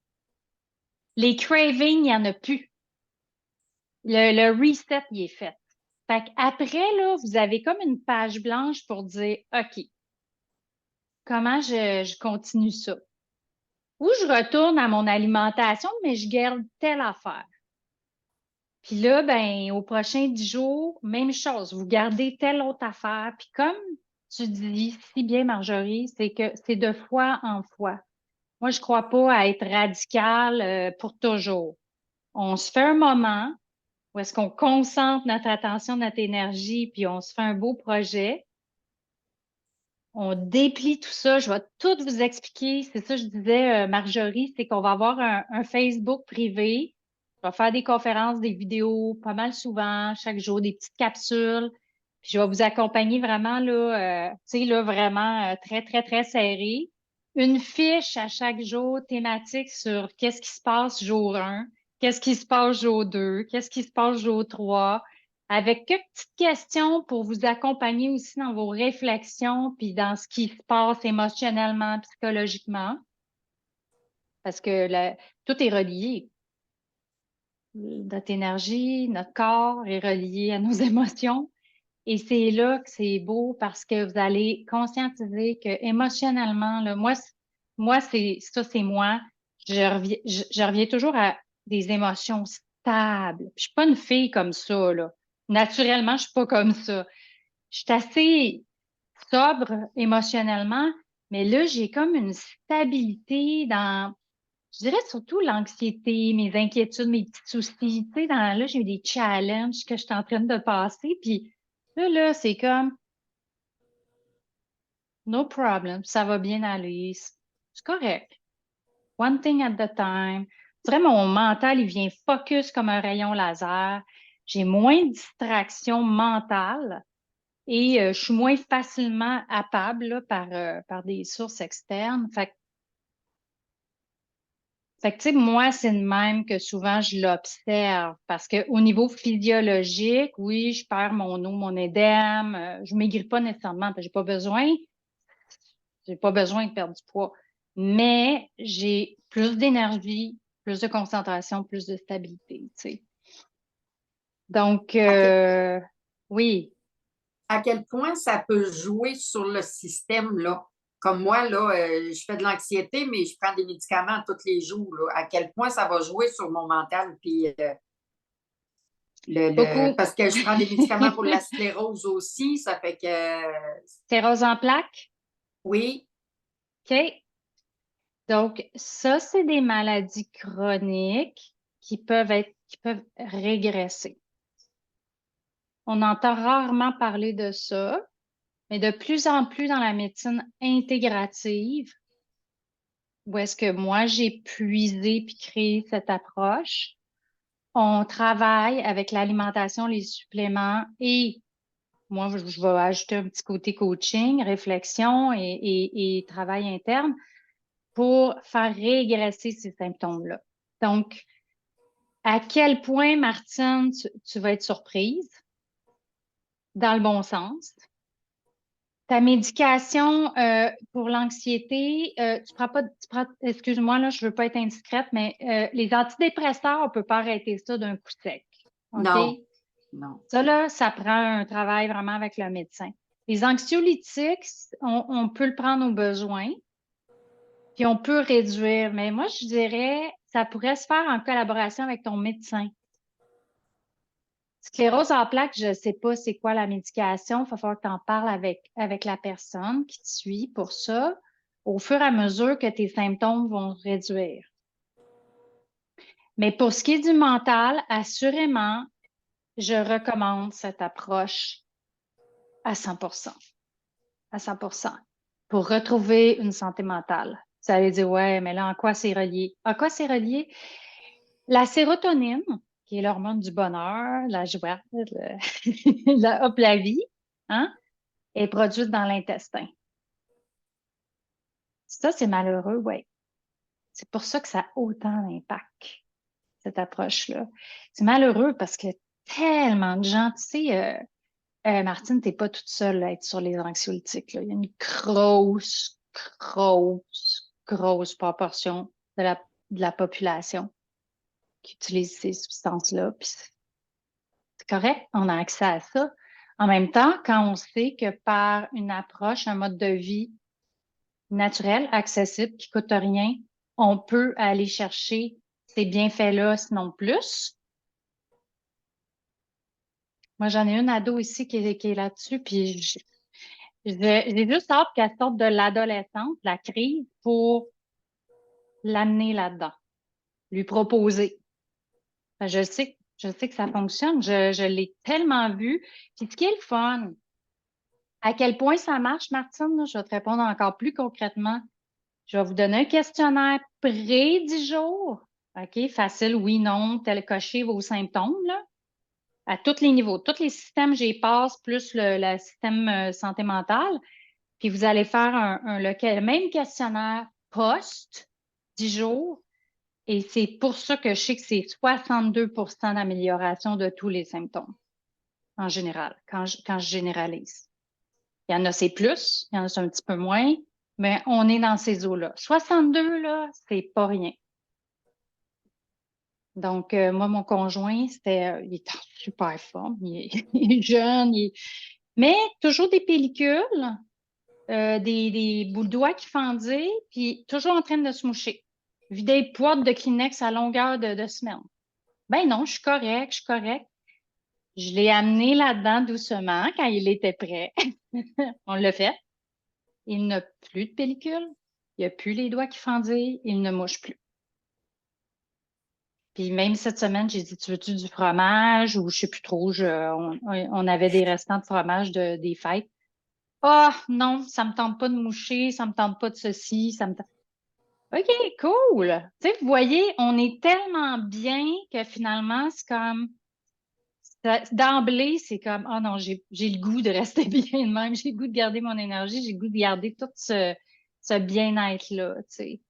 A: Les cravings, il n'y en a plus. Le reset, il est fait. Fait qu'après, là, vous avez comme une page blanche pour dire, OK, comment je continue ça? Ou je retourne à mon alimentation, mais je garde telle affaire. Puis là, ben, au prochain 10 jours, même chose. Vous gardez telle autre affaire. Puis comme tu dis si bien, Marjorie, c'est que c'est de fois en fois. Moi, je crois pas à être radical pour toujours. On se fait un moment où est-ce qu'on concentre notre attention, notre énergie, puis on se fait un beau projet. On déplie tout ça. Je vais tout vous expliquer. C'est ça que je disais, Marjorie, c'est qu'on va avoir un Facebook privé. Je vais faire des conférences, des vidéos pas mal souvent, chaque jour, des petites capsules. Puis je vais vous accompagner vraiment là, tu sais, là, vraiment très, très, très serré. Une fiche à chaque jour thématique sur qu'est-ce qui se passe jour 1, qu'est-ce qui se passe jour 2, qu'est-ce qui se passe jour 3 avec quelques petites questions pour vous accompagner aussi dans vos réflexions puis dans ce qui se passe émotionnellement, psychologiquement, parce que tout est relié. Notre énergie, notre corps est relié à nos émotions. Et c'est là que c'est beau parce que vous allez conscientiser que émotionnellement, là, moi, c'est moi. Je reviens toujours à des émotions stables. Je suis pas une fille comme ça, là. Naturellement, je suis pas comme ça. Je suis assez sobre émotionnellement, mais là, j'ai comme une stabilité dans, je dirais surtout l'anxiété, mes inquiétudes, mes petits soucis. Tu sais, là, j'ai eu des challenges que je suis en train de passer, puis là, c'est comme, no problem, ça va bien aller, c'est correct. One thing at a time. Je dirais, mon mental, il vient focus comme un rayon laser. J'ai moins de distractions mentales. Et je suis moins facilement happable là, par des sources externes. Fait que, tu sais, moi, c'est de même que souvent je l'observe parce qu'au niveau physiologique, oui, je perds mon eau, mon édème, je maigris pas nécessairement parce que j'ai pas besoin de perdre du poids. Mais j'ai plus d'énergie, plus de concentration, plus de stabilité, tu sais. Donc,
D: À quel,
A: oui.
D: à quel point ça peut jouer sur le système, là? Comme moi, là, je fais de l'anxiété, mais je prends des médicaments tous les jours, là. À quel point ça va jouer sur mon mental, puis
A: Beaucoup.
D: parce que je prends des médicaments pour la sclérose aussi, ça fait que
A: Sclérose en plaques,
D: oui,
A: OK? Donc, ça, c'est des maladies chroniques qui peuvent régresser. On entend rarement parler de ça, mais de plus en plus dans la médecine intégrative, où est-ce que moi, j'ai puisé puis créé cette approche, on travaille avec l'alimentation, les suppléments et moi, je vais ajouter un petit côté coaching, réflexion et travail interne pour faire régresser ces symptômes-là. Donc, à quel point, Martine, tu vas être surprise, dans le bon sens. Ta médication pour l'anxiété, excuse-moi, là, je veux pas être indiscrète, mais les antidépresseurs, on peut pas arrêter ça d'un coup sec. OK?
D: non, non.
A: Ça, là, ça prend un travail vraiment avec le médecin. Les anxiolytiques, on peut le prendre au besoin, puis on peut réduire. Mais moi, je dirais, ça pourrait se faire en collaboration avec ton médecin. Sclérose en plaques, je ne sais pas c'est quoi la médication. Il va falloir que tu en parles avec la personne qui te suit pour ça, au fur et à mesure que tes symptômes vont se réduire. Mais pour ce qui est du mental, assurément, je recommande cette approche à 100%. À 100%. Pour retrouver une santé mentale. Vous allez dire, ouais, mais là, en quoi c'est relié? À quoi c'est relié? La sérotonine, qui est l'hormone du bonheur, la joie, hop, la vie, hein, est produite dans l'intestin. Ça, c'est malheureux, oui. C'est pour ça que ça a autant d'impact, cette approche-là. C'est malheureux parce que tellement de gens, tu sais, Martine, t'es pas toute seule à être sur les anxiolytiques, là. Il y a une grosse proportion de la population qui utilise ces substances-là. Puis c'est correct, on a accès à ça. En même temps, quand on sait que par une approche, un mode de vie naturel, accessible, qui coûte rien, on peut aller chercher ces bienfaits-là, sinon plus. Moi, j'en ai une ado ici qui est là-dessus, puis j'ai juste hâte qu'elle sorte de l'adolescence, de la crise, pour l'amener là-dedans, lui proposer. Ben, je sais que ça fonctionne, je l'ai tellement vu. Puis ce qui est le fun, à quel point ça marche, Martine, là, je vais te répondre encore plus concrètement. Je vais vous donner un questionnaire près 10 jours. OK, facile, oui, non, tel cocher vos symptômes, là, à tous les niveaux. Tous les systèmes, j'y passe, plus le système santé mentale. Puis vous allez faire le même questionnaire post 10 jours. Et c'est pour ça que je sais que c'est 62 d'amélioration de tous les symptômes, en général, quand je généralise. Il y en a, c'est plus, il y en a, c'est un petit peu moins, mais on est dans ces eaux-là. 62, là, c'est pas rien. Donc, moi, mon conjoint, il est en super forme, il est jeune, mais toujours des pellicules, des bouts de doigts qui fendaient, puis toujours en train de se moucher. Vider les poids de Kleenex à longueur de semaine. Ben non, je suis correct, je suis correct. Je l'ai amené là-dedans doucement quand il était prêt. On l'a fait. Il n'a plus de pellicule. Il n'a plus les doigts qui fendillent. Il ne mouche plus. Puis même cette semaine, j'ai dit, tu veux-tu du fromage ou je sais plus trop. On avait des restants de fromage des fêtes. Ah, non, ça me tente pas de moucher, ça me tente pas de ceci, ça me tente... OK, cool. Tu sais, vous voyez, on est tellement bien que finalement, c'est comme, d'emblée, c'est comme, oh non, j'ai le goût de rester bien de même, j'ai le goût de garder mon énergie, j'ai le goût de garder tout ce bien-être-là, tu sais.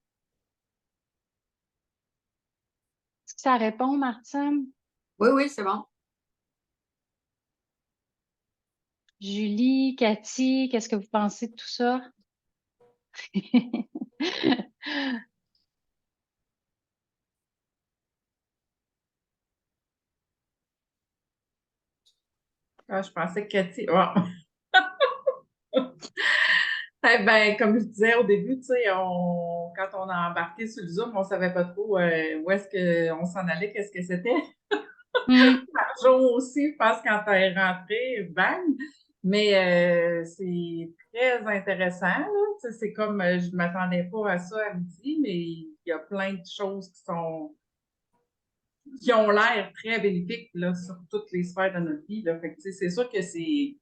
A: Est-ce que ça répond, Martine?
D: Oui, oui, c'est bon.
A: Julie, Cathy, qu'est-ce que vous pensez de tout ça?
B: Ah, je pensais que Cathy. Eh ben, comme je disais au début, tu sais, quand on a embarqué sur le Zoom, on savait pas trop où est-ce qu'on s'en allait, qu'est-ce que c'était.
A: Hmm.
B: Marjo aussi, je pense, quand elle est rentrée, bang! Mais c'est très intéressant, là. Tu sais, c'est comme, je ne m'attendais pas à ça à midi, mais il y a plein de choses qui ont l'air très bénéfiques, là, sur toutes les sphères de notre vie, là. Fait que, tu sais, c'est sûr que c'est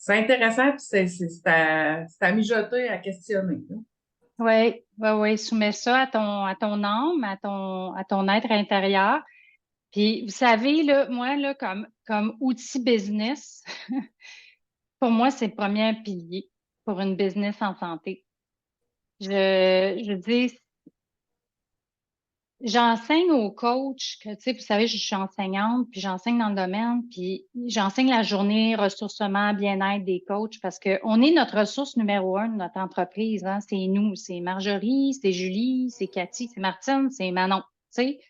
B: intéressant, puis c'est à mijoter, à questionner, là.
A: Oui, oui, oui. Soumets ça à ton âme, à ton être intérieur. Puis, vous savez, là, moi, là, comme outil business, pour moi, c'est le premier pilier pour une business en santé. Je dis, j'enseigne aux coachs que, tu sais, vous savez, je suis enseignante, puis j'enseigne dans le domaine, puis j'enseigne la journée ressourcement, bien-être des coachs parce qu'on est notre ressource numéro un de notre entreprise, hein. C'est nous, c'est Marjorie, c'est Julie, c'est Cathy, c'est Martine, c'est Manon, tu sais.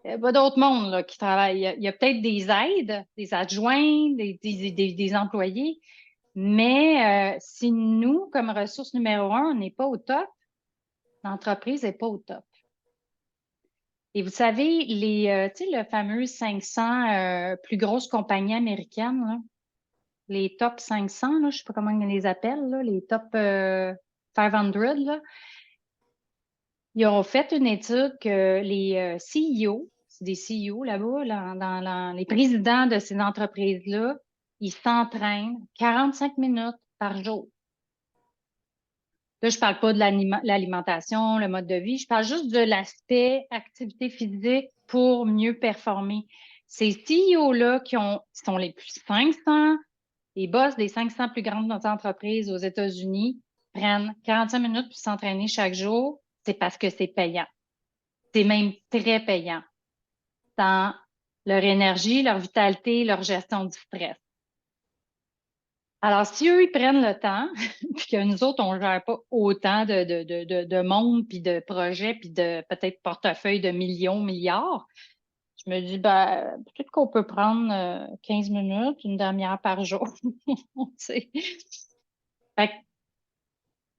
A: Il n'y a pas d'autres mondes là, qui travaillent. Il y a peut-être des aides, des adjoints, des employés, mais si nous, comme ressource numéro un, on n'est pas au top, l'entreprise n'est pas au top. Et vous savez, tu sais, le fameux 500 plus grosses compagnies américaines, là, les top 500, là, je ne sais pas comment on les appelle, là, les top 500, là, ils ont fait une étude que les CEO, c'est des CEO là-bas, les présidents de ces entreprises-là, ils s'entraînent 45 minutes par jour. Là, je parle pas de l'alimentation, le mode de vie, je parle juste de l'aspect activité physique pour mieux performer. Ces CEO-là qui sont les plus 500, les boss des 500 plus grandes entreprises aux États-Unis prennent 45 minutes pour s'entraîner chaque jour, c'est parce que c'est payant. C'est même très payant dans leur énergie, leur vitalité, leur gestion du stress. Alors, si eux, ils prennent le temps, puis que nous autres, on ne gère pas autant de monde, puis de projets, puis de peut-être portefeuille de millions, milliards, je me dis, ben, peut-être qu'on peut prendre 15 minutes, une demi-heure par jour. Tu sais. Fait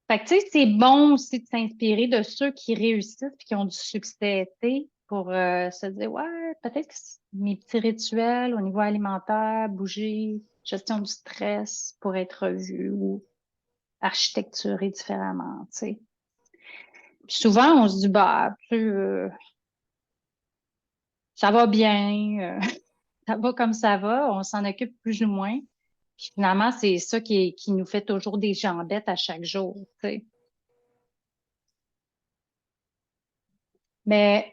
A: que, tu sais, c'est bon aussi de s'inspirer de ceux qui réussissent et qui ont du succès, tu sais, pour se dire, ouais, peut-être que mes petits rituels au niveau alimentaire, bouger, gestion du stress pourraient être revus ou architecturés différemment, tu sais. Puis souvent, on se dit, bah, ça va bien, ça va comme ça va, on s'en occupe plus ou moins. Puis finalement, c'est ça qui nous fait toujours des jambettes à chaque jour, tu sais. Mais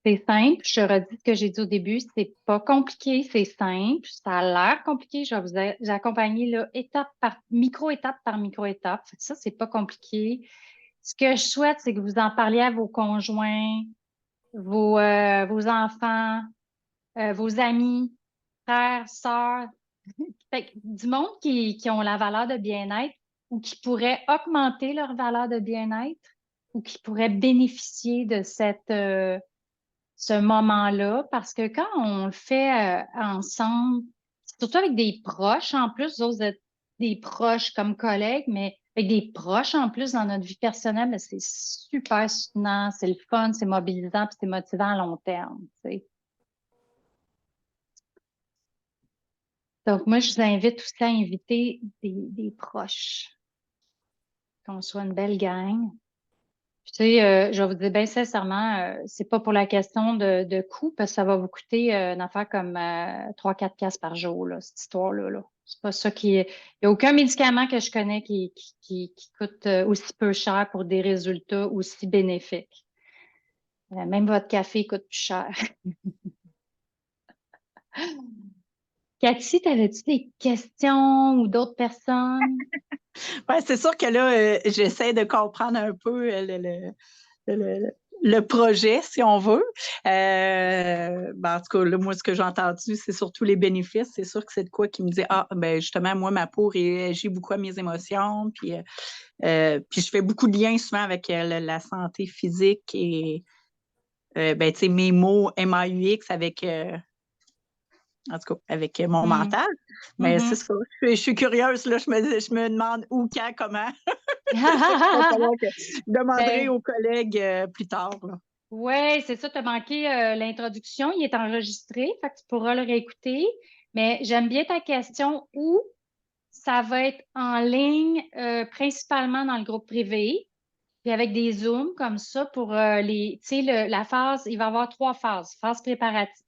A: c'est simple, je redis ce que j'ai dit au début, c'est pas compliqué, c'est simple, ça a l'air compliqué, je vais vous accompagner là, étape par micro-étape par micro-étape. Ça, c'est pas compliqué. Ce que je souhaite, c'est que vous en parliez à vos conjoints, vos enfants, vos amis, frères, sœurs, fait que du monde qui ont la valeur de bien-être ou qui pourrait augmenter leur valeur de bien-être ou qui pourrait bénéficier de ce moment-là, parce que quand on le fait ensemble, surtout avec des proches en plus, vous autres, vous êtes des proches comme collègues, mais avec des proches en plus dans notre vie personnelle, ben, c'est super soutenant, c'est le fun, c'est mobilisant, puis c'est motivant à long terme, tu sais. Donc, moi, je vous invite aussi à inviter des proches, qu'on soit une belle gang. Puis, tu sais, je vais vous dire bien sincèrement, c'est pas pour la question de coût, parce que ça va vous coûter une affaire comme 3-4 piastres par jour, là, cette histoire-là. Là. C'est pas ça qui est. Il n'y a aucun médicament que je connais qui coûte aussi peu cher pour des résultats aussi bénéfiques. Même votre café coûte plus cher. Cathy, t'avais-tu des questions ou d'autres personnes?
E: Ouais, c'est sûr que là, j'essaie de comprendre un peu le projet, si on veut. Ben, en tout cas, là, moi, ce que j'ai entendu, c'est surtout les bénéfices. C'est sûr que c'est de quoi qui me dit, ah, ben justement, moi, ma peau réagit beaucoup à mes émotions. Puis je fais beaucoup de liens souvent avec la santé physique et ben, tu sais, mes mots MAUX avec en tout cas, avec mon mental. Mais c'est ça. Je suis curieuse, là. Je me demande où, quand, comment. Je demanderai aux collègues plus tard.
A: Oui, c'est ça. Tu as manqué l'introduction. Il est enregistré, fait que tu pourras le réécouter. Mais j'aime bien ta question où ça va être en ligne, principalement dans le groupe privé, puis avec des Zooms comme ça pour tu sais, la phase, il va y avoir 3 phases. Phase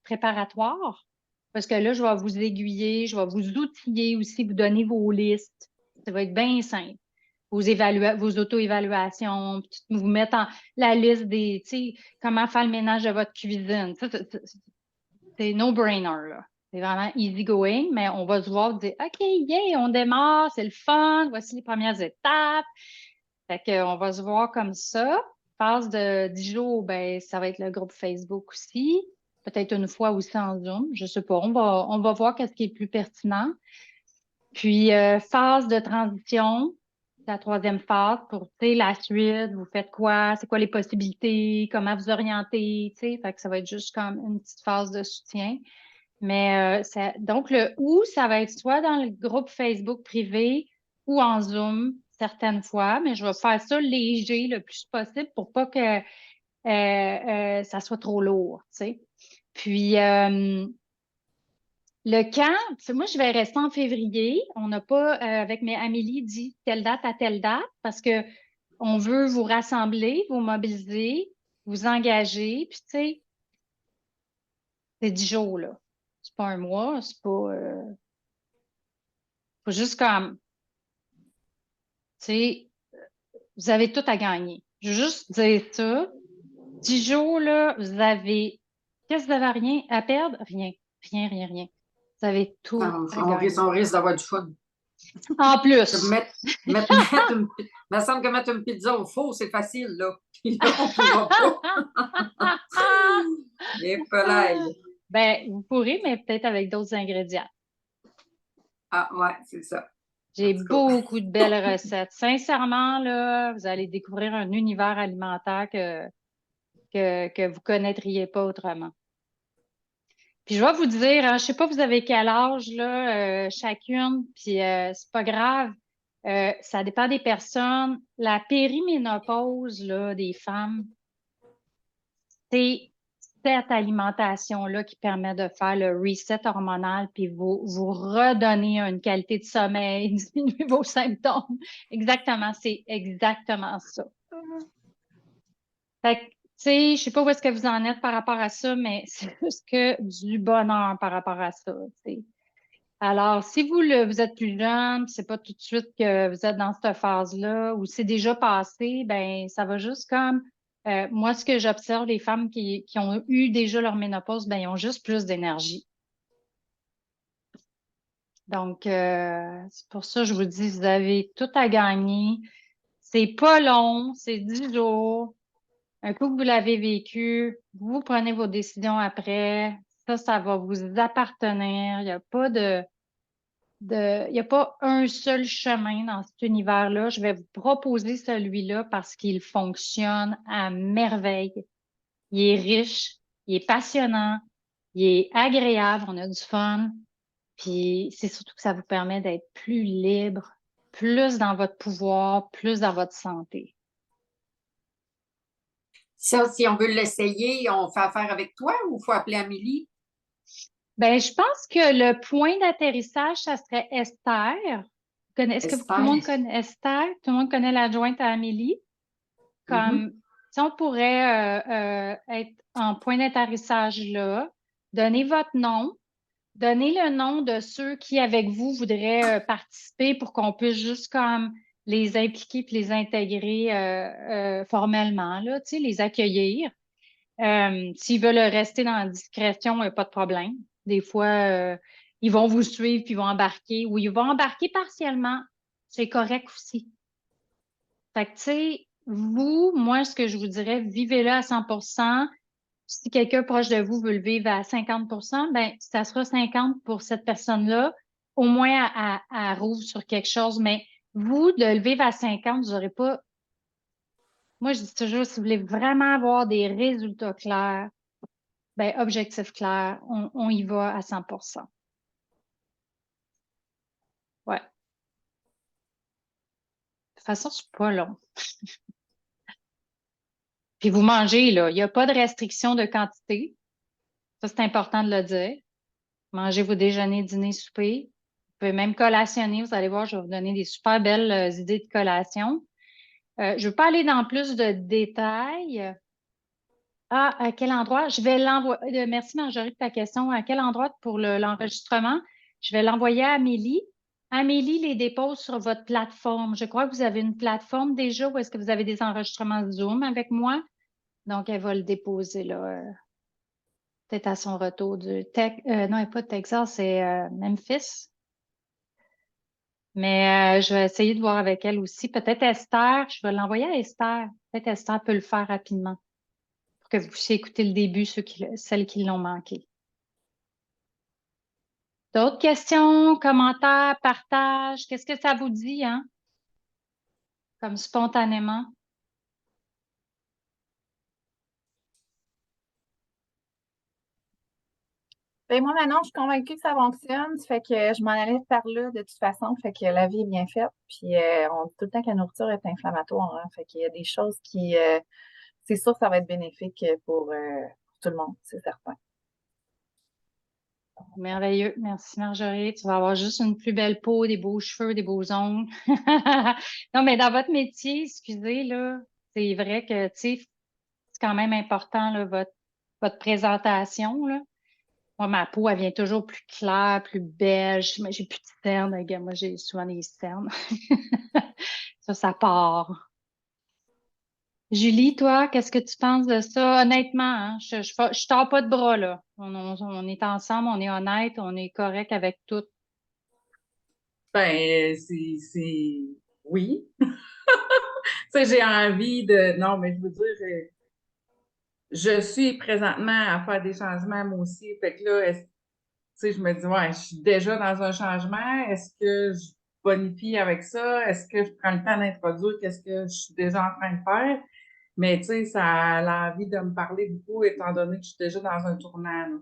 A: préparatoire, parce que là, je vais vous aiguiller, je vais vous outiller aussi, vous donner vos listes. Ça va être bien simple. Vos auto-évaluations, vous mettre en la liste des, tu sais, comment faire le ménage de votre cuisine. Ça, c'est no-brainer, là. C'est vraiment easy going, mais on va se voir dire, OK, yeah, on démarre, c'est le fun, voici les premières étapes. Fait qu'on va se voir comme ça. Phase de 10 jours, ben, ça va être le groupe Facebook aussi. Peut-être une fois aussi en Zoom, je sais pas. On va voir qu'est-ce qui est plus pertinent. Puis, phase de transition, c'est la 3e phase pour, tu sais, la suite, vous faites quoi, c'est quoi les possibilités, comment vous orienter, tu sais, fait que ça va être juste comme une petite phase de soutien. Mais donc, le où, ça va être soit dans le groupe Facebook privé ou en Zoom, certaines fois, mais je vais faire ça léger le plus possible pour pas que ça soit trop lourd, tu sais. Puis, le camp, moi, je vais rester en février. On n'a pas, avec mes Amélie, dit telle date à telle date parce que on veut vous rassembler, vous mobiliser, vous engager. Puis, tu sais, c'est 10 jours, là. C'est pas un mois, c'est pas. Faut juste comme, tu sais, vous avez tout à gagner. Je veux juste dire ça. 10 jours, là, qu'est-ce que vous avez rien à perdre? Rien. Rien, rien, rien. Vous avez tout à gagner.
D: On risque d'avoir du fun.
A: En plus.
D: Me semble que mettre une pizza au four, c'est facile, là. Puis là, on pourra pas. Et
A: Ben, vous pourrez, mais peut-être avec d'autres ingrédients.
D: Ah, ouais, c'est ça.
A: J'ai beaucoup de belles recettes. Sincèrement, là, vous allez découvrir un univers alimentaire que vous ne connaîtriez pas autrement. Puis je vais vous dire, hein, je sais pas vous avez quel âge là, chacune, puis c'est pas grave. Ça dépend des personnes. La périménopause là, des femmes, c'est cette alimentation-là qui permet de faire le reset hormonal puis vous redonner une qualité de sommeil, diminuer vos symptômes. Exactement, c'est exactement ça. Fait que, tu sais, je sais pas où est-ce que vous en êtes par rapport à ça, mais c'est juste que du bonheur par rapport à ça, tu sais. Alors, si vous êtes plus jeune, c'est pas tout de suite que vous êtes dans cette phase-là, ou c'est déjà passé, ben ça va juste comme moi, ce que j'observe, les femmes qui ont eu déjà leur ménopause, ben ils ont juste plus d'énergie. Donc, c'est pour ça que je vous dis, vous avez tout à gagner. C'est pas long, c'est 10 jours. Un coup que vous l'avez vécu, vous prenez vos décisions après. Ça va vous appartenir. Il n'y a pas il n'y a pas un seul chemin dans cet univers-là. Je vais vous proposer celui-là parce qu'il fonctionne à merveille. Il est riche, il est passionnant, il est agréable, on a du fun. Puis c'est surtout que ça vous permet d'être plus libre, plus dans votre pouvoir, plus dans votre santé.
D: Ça, si on veut l'essayer, on fait affaire avec toi ou il faut appeler Amélie?
A: Ben, je pense que le point d'atterrissage, ça serait Esther. Est-ce que tout le monde connaît Esther? Tout le monde connaît l'adjointe à Amélie? Comme, si on pourrait être en point d'atterrissage là, donnez votre nom, donnez le nom de ceux qui, avec vous, voudraient participer pour qu'on puisse juste comme les impliquer puis les intégrer formellement, là, tu sais, les accueillir. S'ils veulent rester dans la discrétion, pas de problème. Des fois, ils vont vous suivre puis ils vont embarquer ou ils vont embarquer partiellement. C'est correct aussi. Fait que, tu sais, vous, moi, ce que je vous dirais, vivez-le à 100%. Si quelqu'un proche de vous veut le vivre à 50%, ben, ça sera 50 pour cette personne-là. Au moins, à rouvre sur quelque chose. Mais vous, de le vivre à 50, vous n'aurez pas. Moi, je dis toujours, si vous voulez vraiment avoir des résultats clairs, ben, objectif clair, on y va à 100%. Ouais. De toute façon, c'est pas long. Puis vous mangez, là. Il n'y a pas de restriction de quantité. Ça, c'est important de le dire. Mangez vos déjeuners, dîners, soupers. Vous pouvez même collationner. Vous allez voir, je vais vous donner des super belles idées de collation. Je ne veux pas aller dans plus de détails. Ah, à quel endroit? Je vais l'envoyer. Merci Marjorie de ta question. À quel endroit pour l'enregistrement? Je vais l'envoyer à Amélie. Amélie les dépose sur votre plateforme. Je crois que vous avez une plateforme déjà ou est-ce que vous avez des enregistrements Zoom avec moi? Donc, elle va le déposer là, peut-être à son retour du Texas. Non, elle n'est pas de Texas, c'est Memphis. Mais je vais essayer de voir avec elle aussi. Peut-être Esther, je vais l'envoyer à Esther. Peut-être Esther peut le faire rapidement pour que vous puissiez écouter le début, celles qui l'ont manqué. D'autres questions, commentaires, partages? Qu'est-ce que ça vous dit, hein? Comme spontanément.
C: Ben moi, maintenant, je suis convaincue que ça fonctionne. Ça fait que je m'en allais par là de toute façon. Fait que la vie est bien faite. Puis on dit tout le temps que la nourriture est inflammatoire. Hein. Fait qu'il y a des choses qui, c'est sûr que ça va être bénéfique pour tout le monde, c'est certain.
A: Merveilleux. Merci, Marjorie. Tu vas avoir juste une plus belle peau, des beaux cheveux, des beaux ongles. Non, mais dans votre métier, excusez, là, c'est vrai que, tu sais, c'est quand même important, là, votre présentation, là. Moi, ma peau, elle vient toujours plus claire, plus belle. J'ai plus de cernes. Regarde, moi, j'ai souvent des cernes. Ça part. Julie, toi, qu'est-ce que tu penses de ça? Honnêtement, hein, je tords pas de bras, là. On est ensemble, on est honnête, on est correct avec tout.
B: Ben, oui. Tu sais, j'ai envie de. Non, mais je veux dire, je suis présentement à faire des changements, moi aussi. Fait que là, tu sais, je me dis, ouais, je suis déjà dans un changement. Est-ce que je bonifie avec ça? Est-ce que je prends le temps d'introduire qu'est-ce que je suis déjà en train de faire? Mais tu sais, ça a l'envie de me parler beaucoup étant donné que je suis déjà dans un tournant, là.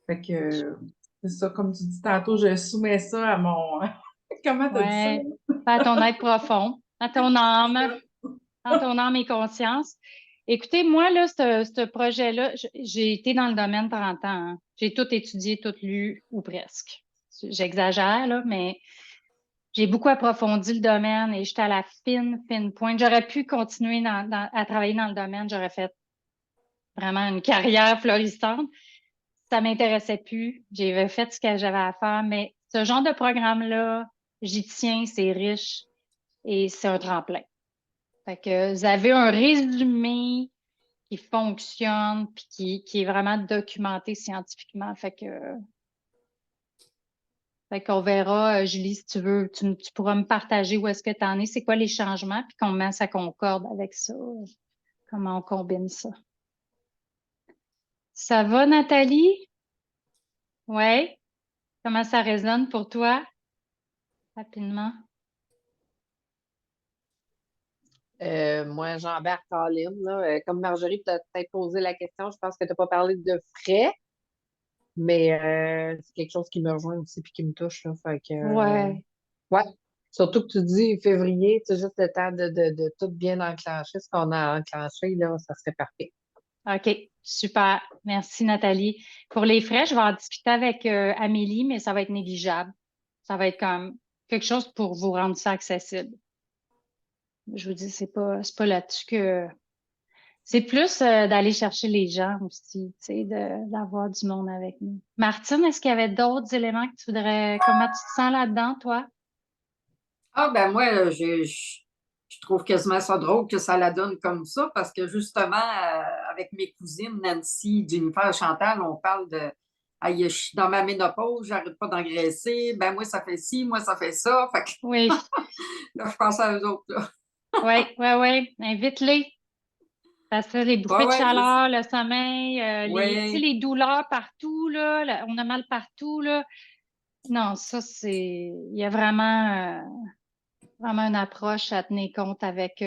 B: Fait que, c'est ça, comme tu dis tantôt, je soumets ça à mon... Comment t'as dit ça?
A: Ouais. À ton être profond, à ton âme, dans ton âme et conscience. Écoutez, moi, là, ce projet-là, j'ai été dans le domaine 30 ans, hein. J'ai tout étudié, tout lu, ou presque. J'exagère, là, mais j'ai beaucoup approfondi le domaine et j'étais à la fine pointe. J'aurais pu continuer à travailler dans le domaine. J'aurais fait vraiment une carrière florissante. Ça m'intéressait plus. J'ai fait ce que j'avais à faire, mais ce genre de programme-là, j'y tiens, c'est riche et c'est un tremplin. Fait que vous avez un résumé qui fonctionne puis qui est vraiment documenté scientifiquement. Fait qu'on verra, Julie, si tu veux, tu pourras me partager où est-ce que tu en es, c'est quoi les changements, puis comment ça concorde avec ça, comment on combine ça. Ça va, Nathalie? Ouais? Comment ça résonne pour toi? Rapidement.
F: Moi, j'embarque en ligne, là. Comme Marjorie t'a peut-être posé la question, je pense que tu n'as pas parlé de frais, mais c'est quelque chose qui me rejoint aussi puis qui me touche, là. Fait que,
A: Ouais.
F: ouais. Surtout que tu dis février, c'est juste le temps de tout bien enclencher. Ce qu'on a enclenché, là, ça serait parfait.
A: OK, super. Merci, Nathalie. Pour les frais, je vais en discuter avec Amélie, mais ça va être négligeable. Ça va être comme quelque chose pour vous rendre ça accessible. Je vous dis, c'est pas là-dessus que. C'est plus d'aller chercher les gens aussi, tu sais, d'avoir du monde avec nous. Martine, est-ce qu'il y avait d'autres éléments que tu voudrais. Comment tu te sens là-dedans, toi?
D: Ah, ben moi, je trouve quasiment ça drôle que ça la donne comme ça parce que justement, avec mes cousines Nancy, Jennifer, Chantal, on parle de Aïe, je suis dans ma ménopause, j'arrête pas d'engraisser, ben moi ça fait ci, moi ça fait ça. Fait que
A: Oui,
D: là, je pense à eux autres là.
A: oui. Invite-les. Parce que les
D: Ouais,
A: bouffées de
D: ouais,
A: chaleur, le sommeil, tu sais,
D: ouais.
A: les douleurs partout, là, on a mal partout, là. Non, ça, il y a vraiment une approche à tenir compte avec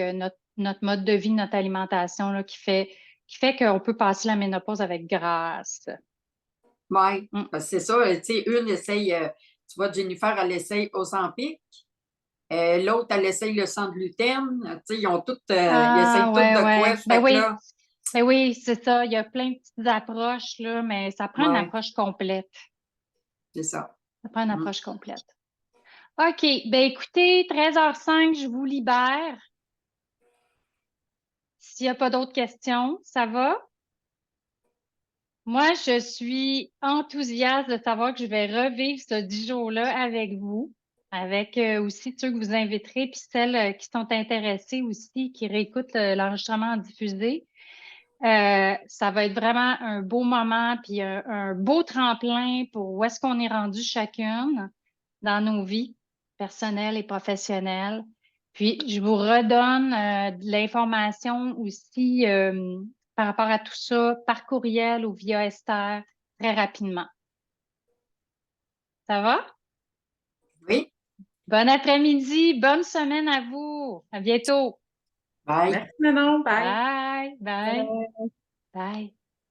A: notre mode de vie, notre alimentation, là, qui fait qu'on peut passer la ménopause avec grâce.
D: Ouais,
A: Mm.
D: parce que c'est ça, tu sais, une essaye, tu vois, Jennifer, elle essaye Ozempic, l'autre, elle essaye le sang de gluten, tu sais, ils
A: Ah,
D: essayent toutes
A: ouais,
D: de quoi,
A: ouais.
D: fait que là,
A: Ben oui, c'est ça. Il y a plein de petites approches, là, mais ça prend une
D: ouais,
A: approche complète.
D: c'est ça.
A: Ça prend une
D: Mm.
A: approche complète. OK. Ben écoutez, 13h05, je vous libère. S'il n'y a pas d'autres questions, ça va? Moi, je suis enthousiaste de savoir que je vais revivre ce 10 jours-là avec vous, avec aussi ceux que vous inviterez, puis celles qui sont intéressées aussi, qui réécoutent l'enregistrement en diffusé. Ça va être vraiment un beau moment, puis un beau tremplin pour où est-ce qu'on est rendu chacune dans nos vies personnelles et professionnelles. Puis, je vous redonne de l'information aussi par rapport à tout ça par courriel ou via Esther très rapidement. Ça va?
D: Oui,
A: Bon après-midi, bonne semaine à vous. À bientôt.
D: bye.
B: Merci, Manon. Bye.
A: Bye, bye,
C: Euh,
A: bye.